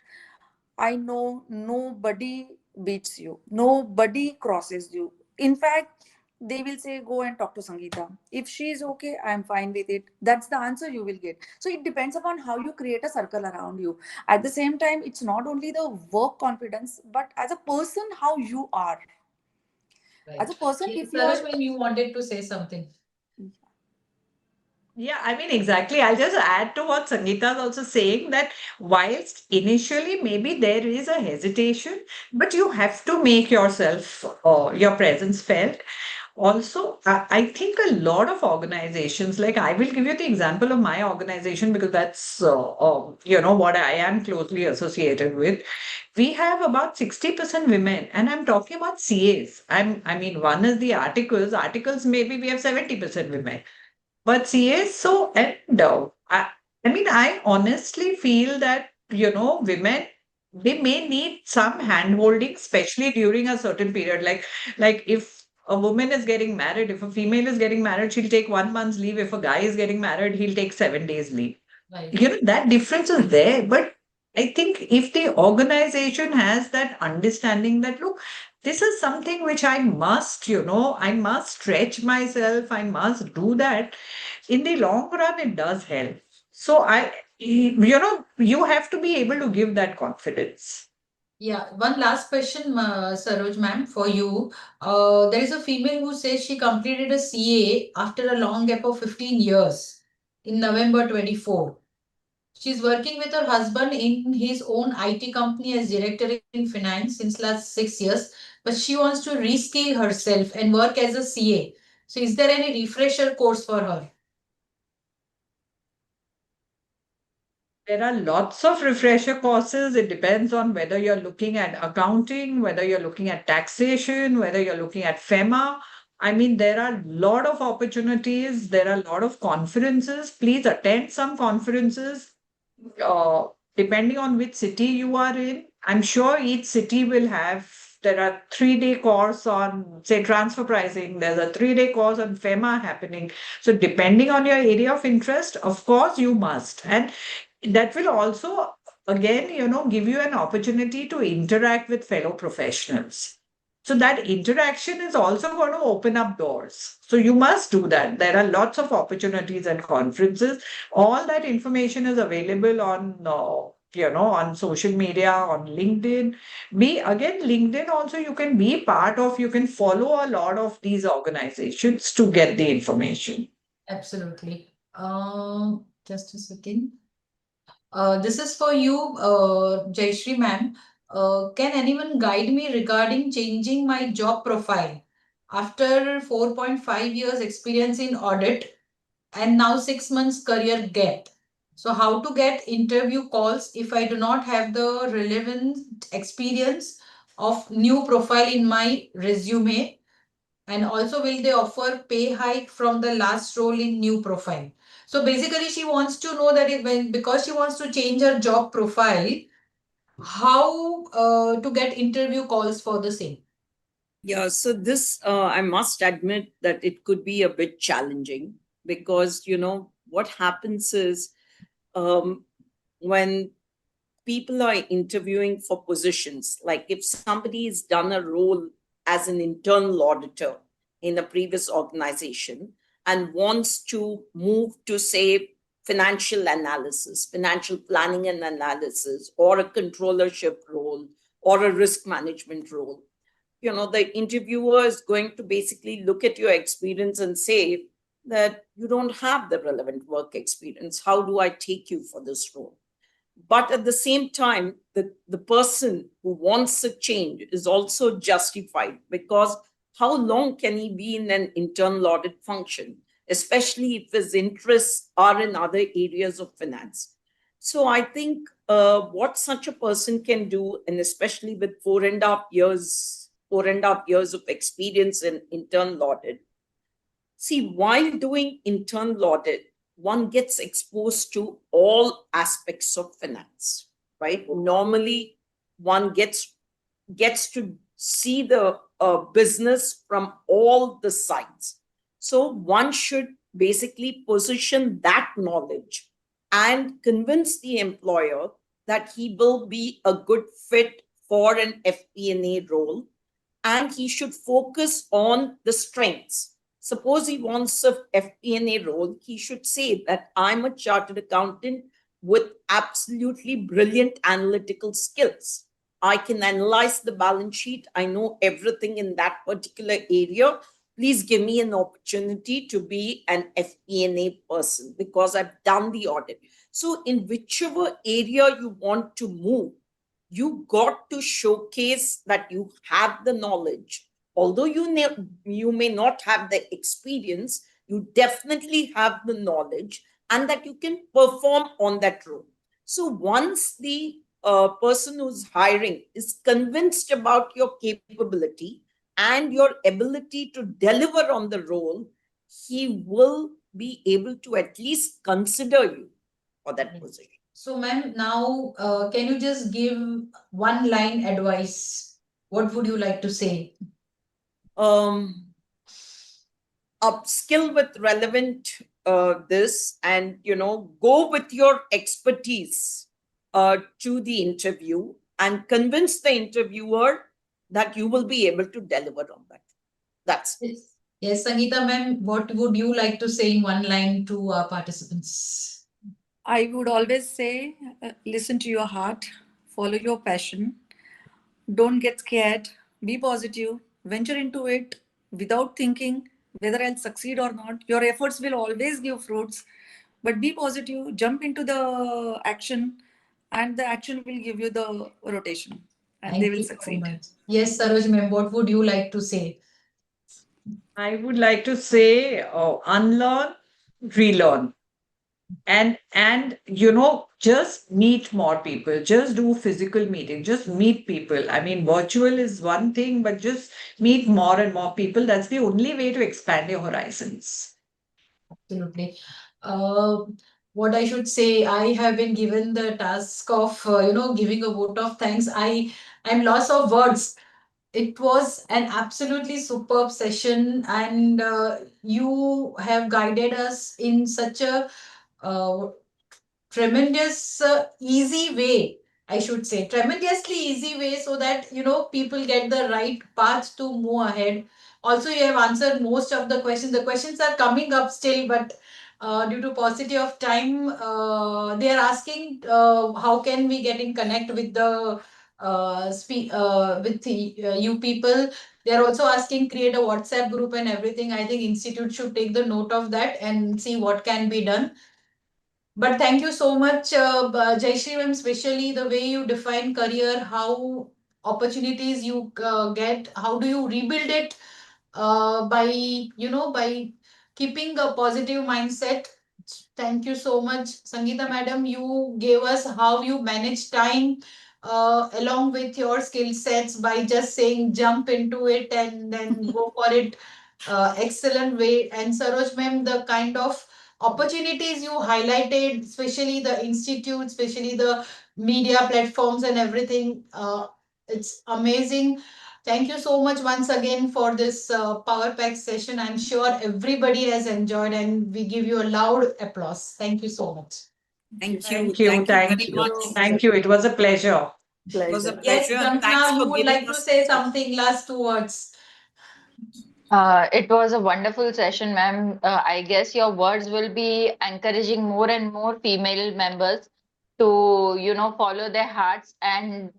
I know nobody beats you, nobody crosses you. In fact, they will say, go and talk to Sangeeta. If she is okay, I'm fine with it. That's the answer you will get. So it depends upon how you create a circle around you. At the same time, it's not only the work confidence, but as a person, how you are. Right. As a person, if you wanted to say something. Yeah, I mean, exactly. I'll just add to what Sangeeta is also saying, that whilst initially maybe there is a hesitation, but you have to make yourself, your presence felt. Also, I think a lot of organizations, like I will give you the example of my organization because that's, what I am closely associated with. We have about 60% women, and I'm talking about CAs. I mean, one is the articles. Articles, maybe we have 70% women. But CAs, so, and I honestly feel that, women, they may need some hand-holding, especially during a certain period. Like if a woman is getting married, if a female is getting married, she'll take 1 month's leave. If a guy is getting married, he'll take 7 days leave. Right. That difference is there. But I think if the organization has that understanding that, look, this is something which I must, I must stretch myself, I must do that. In the long run, it does help. So you have to be able to give that confidence. Yeah, one last question, Saroj ma'am, for you. There is a female who says she completed a CA after a long gap of 15 years in November 24. She's working with her husband in his own IT company as director in finance since last 6 years, but she wants to reskill herself and work as a CA. So is there any refresher course for her? There are lots of refresher courses. It depends on whether you're looking at accounting, whether you're looking at taxation, whether you're looking at FEMA. There are a lot of opportunities. There are a lot of conferences. Please attend some conferences. Depending on which city you are in, I'm sure each city will have, there are 3-day course on, say, transfer pricing. There's a 3-day course on FEMA happening. So depending on your area of interest, of course, you must. And that will also, again, give you an opportunity to interact with fellow professionals. So that interaction is also going to open up doors. So you must do that. There are lots of opportunities and conferences. All that information is available on, on social media, on LinkedIn. LinkedIn also you can be part of, you can follow a lot of these organizations to get the information. Absolutely. Just a second. This is for you, Jayashree ma'am. Can anyone guide me regarding changing my job profile? After 4.5 years experience in audit and now 6 months career gap. So how to get interview calls if I do not have the relevant experience of new profile in my resume? And also, will they offer pay hike from the last role in new profile? So basically, she wants to know that because she wants to change her job profile, how to get interview calls for the same. Yeah, so this, I must admit that it could be a bit challenging because, what happens is when people are interviewing for positions, like if somebody has done a role as an internal auditor in a previous organization and wants to move to, say, financial analysis, financial planning and analysis, or a controllership role, or a risk management role, the interviewer is going to basically look at your experience and say that you don't have the relevant work experience. How do I take you for this role? But at the same time, the person who wants a change is also justified, because how long can he be in an internal audit function, especially if his interests are in other areas of finance? So I think what such a person can do, and especially with 4.5 years of experience in internal audit, see, while doing internal audit, one gets exposed to all aspects of finance, right? Normally, one gets to see the business from all the sides. So one should basically position that knowledge and convince the employer that he will be a good fit for an FP&A role, and he should focus on the strengths. Suppose he wants a FP&A role, he should say that I'm a chartered accountant with absolutely brilliant analytical skills. I can analyze the balance sheet. I know everything in that particular area. Please give me an opportunity to be an FP&A person because I've done the audit. So in whichever area you want to move, you got to showcase that you have the knowledge. Although you may not have the experience, you definitely have the knowledge, and that you can perform on that role. So once the person who's hiring is convinced about your capability and your ability to deliver on the role, he will be able to at least consider you. for that position. So, ma'am, now can you just give one line advice? What would you like to say? Upskill with relevant this, and go with your expertise to the interview and convince the interviewer that you will be able to deliver on that. That's it. Yes, Sangeeta ma'am, what would you like to say in one line to our participants? I would always say, listen to your heart, follow your passion, don't get scared, be positive, venture into it without thinking whether I'll succeed or not. Your efforts will always give fruits, but be positive, jump into the action, and the action will give you the rotation, and they will succeed. Yes, Saroj ma'am, what would you like to say? I would like to say, unlearn, relearn. And just meet more people, just do physical meeting, just meet people. I mean, virtual is one thing, but just meet more and more people. That's the only way to expand your horizons. Absolutely. What I should say, I have been given the task of giving a vote of thanks. I'm lost of words. It was an absolutely superb session, and you have guided us in such a tremendous easy way, I should say, tremendously easy way, so that people get the right path to move ahead. Also, you have answered most of the questions. The questions are coming up still, but due to paucity of time, they are asking how can we get in connect with the you people. They are also asking create a WhatsApp group and everything. I think institute should take the note of that and see what can be done. But thank you so much, Jayshree ma'am, especially the way you define career, how opportunities you get, how do you rebuild it by keeping a positive mindset. Thank you so much, Sangeeta madam. You gave us how you manage time along with your skill sets by just saying jump into it and then go for it. Excellent way. And Saroj ma'am, the kind of opportunities you highlighted, especially the institute, especially the media platforms and everything, it's amazing. Thank you so much once again for this Power Pack session. I'm sure everybody has enjoyed, and we give you a loud applause. Thank you so much. Thank you. Thank you. Thank you Thank very you. much. Thank you. It was a pleasure. It was a Yes, pleasure. And Jhamna, thanks you for would giving like to us say something, last two words. It was a wonderful session, ma'am. I guess your words will be encouraging more and more female members to, follow their hearts and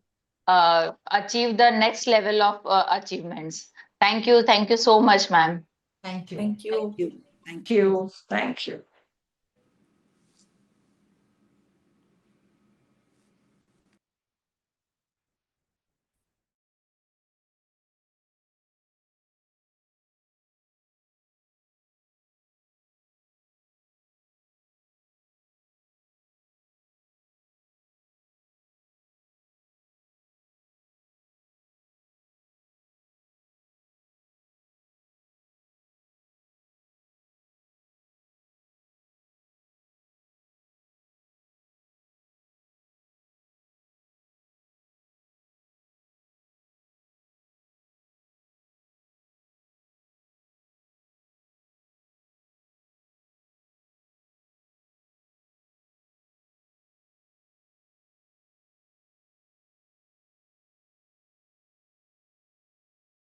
achieve the next level of achievements. Thank you. Thank you so much, ma'am. Thank you. Thank you. Thank you. Thank you. Thank you.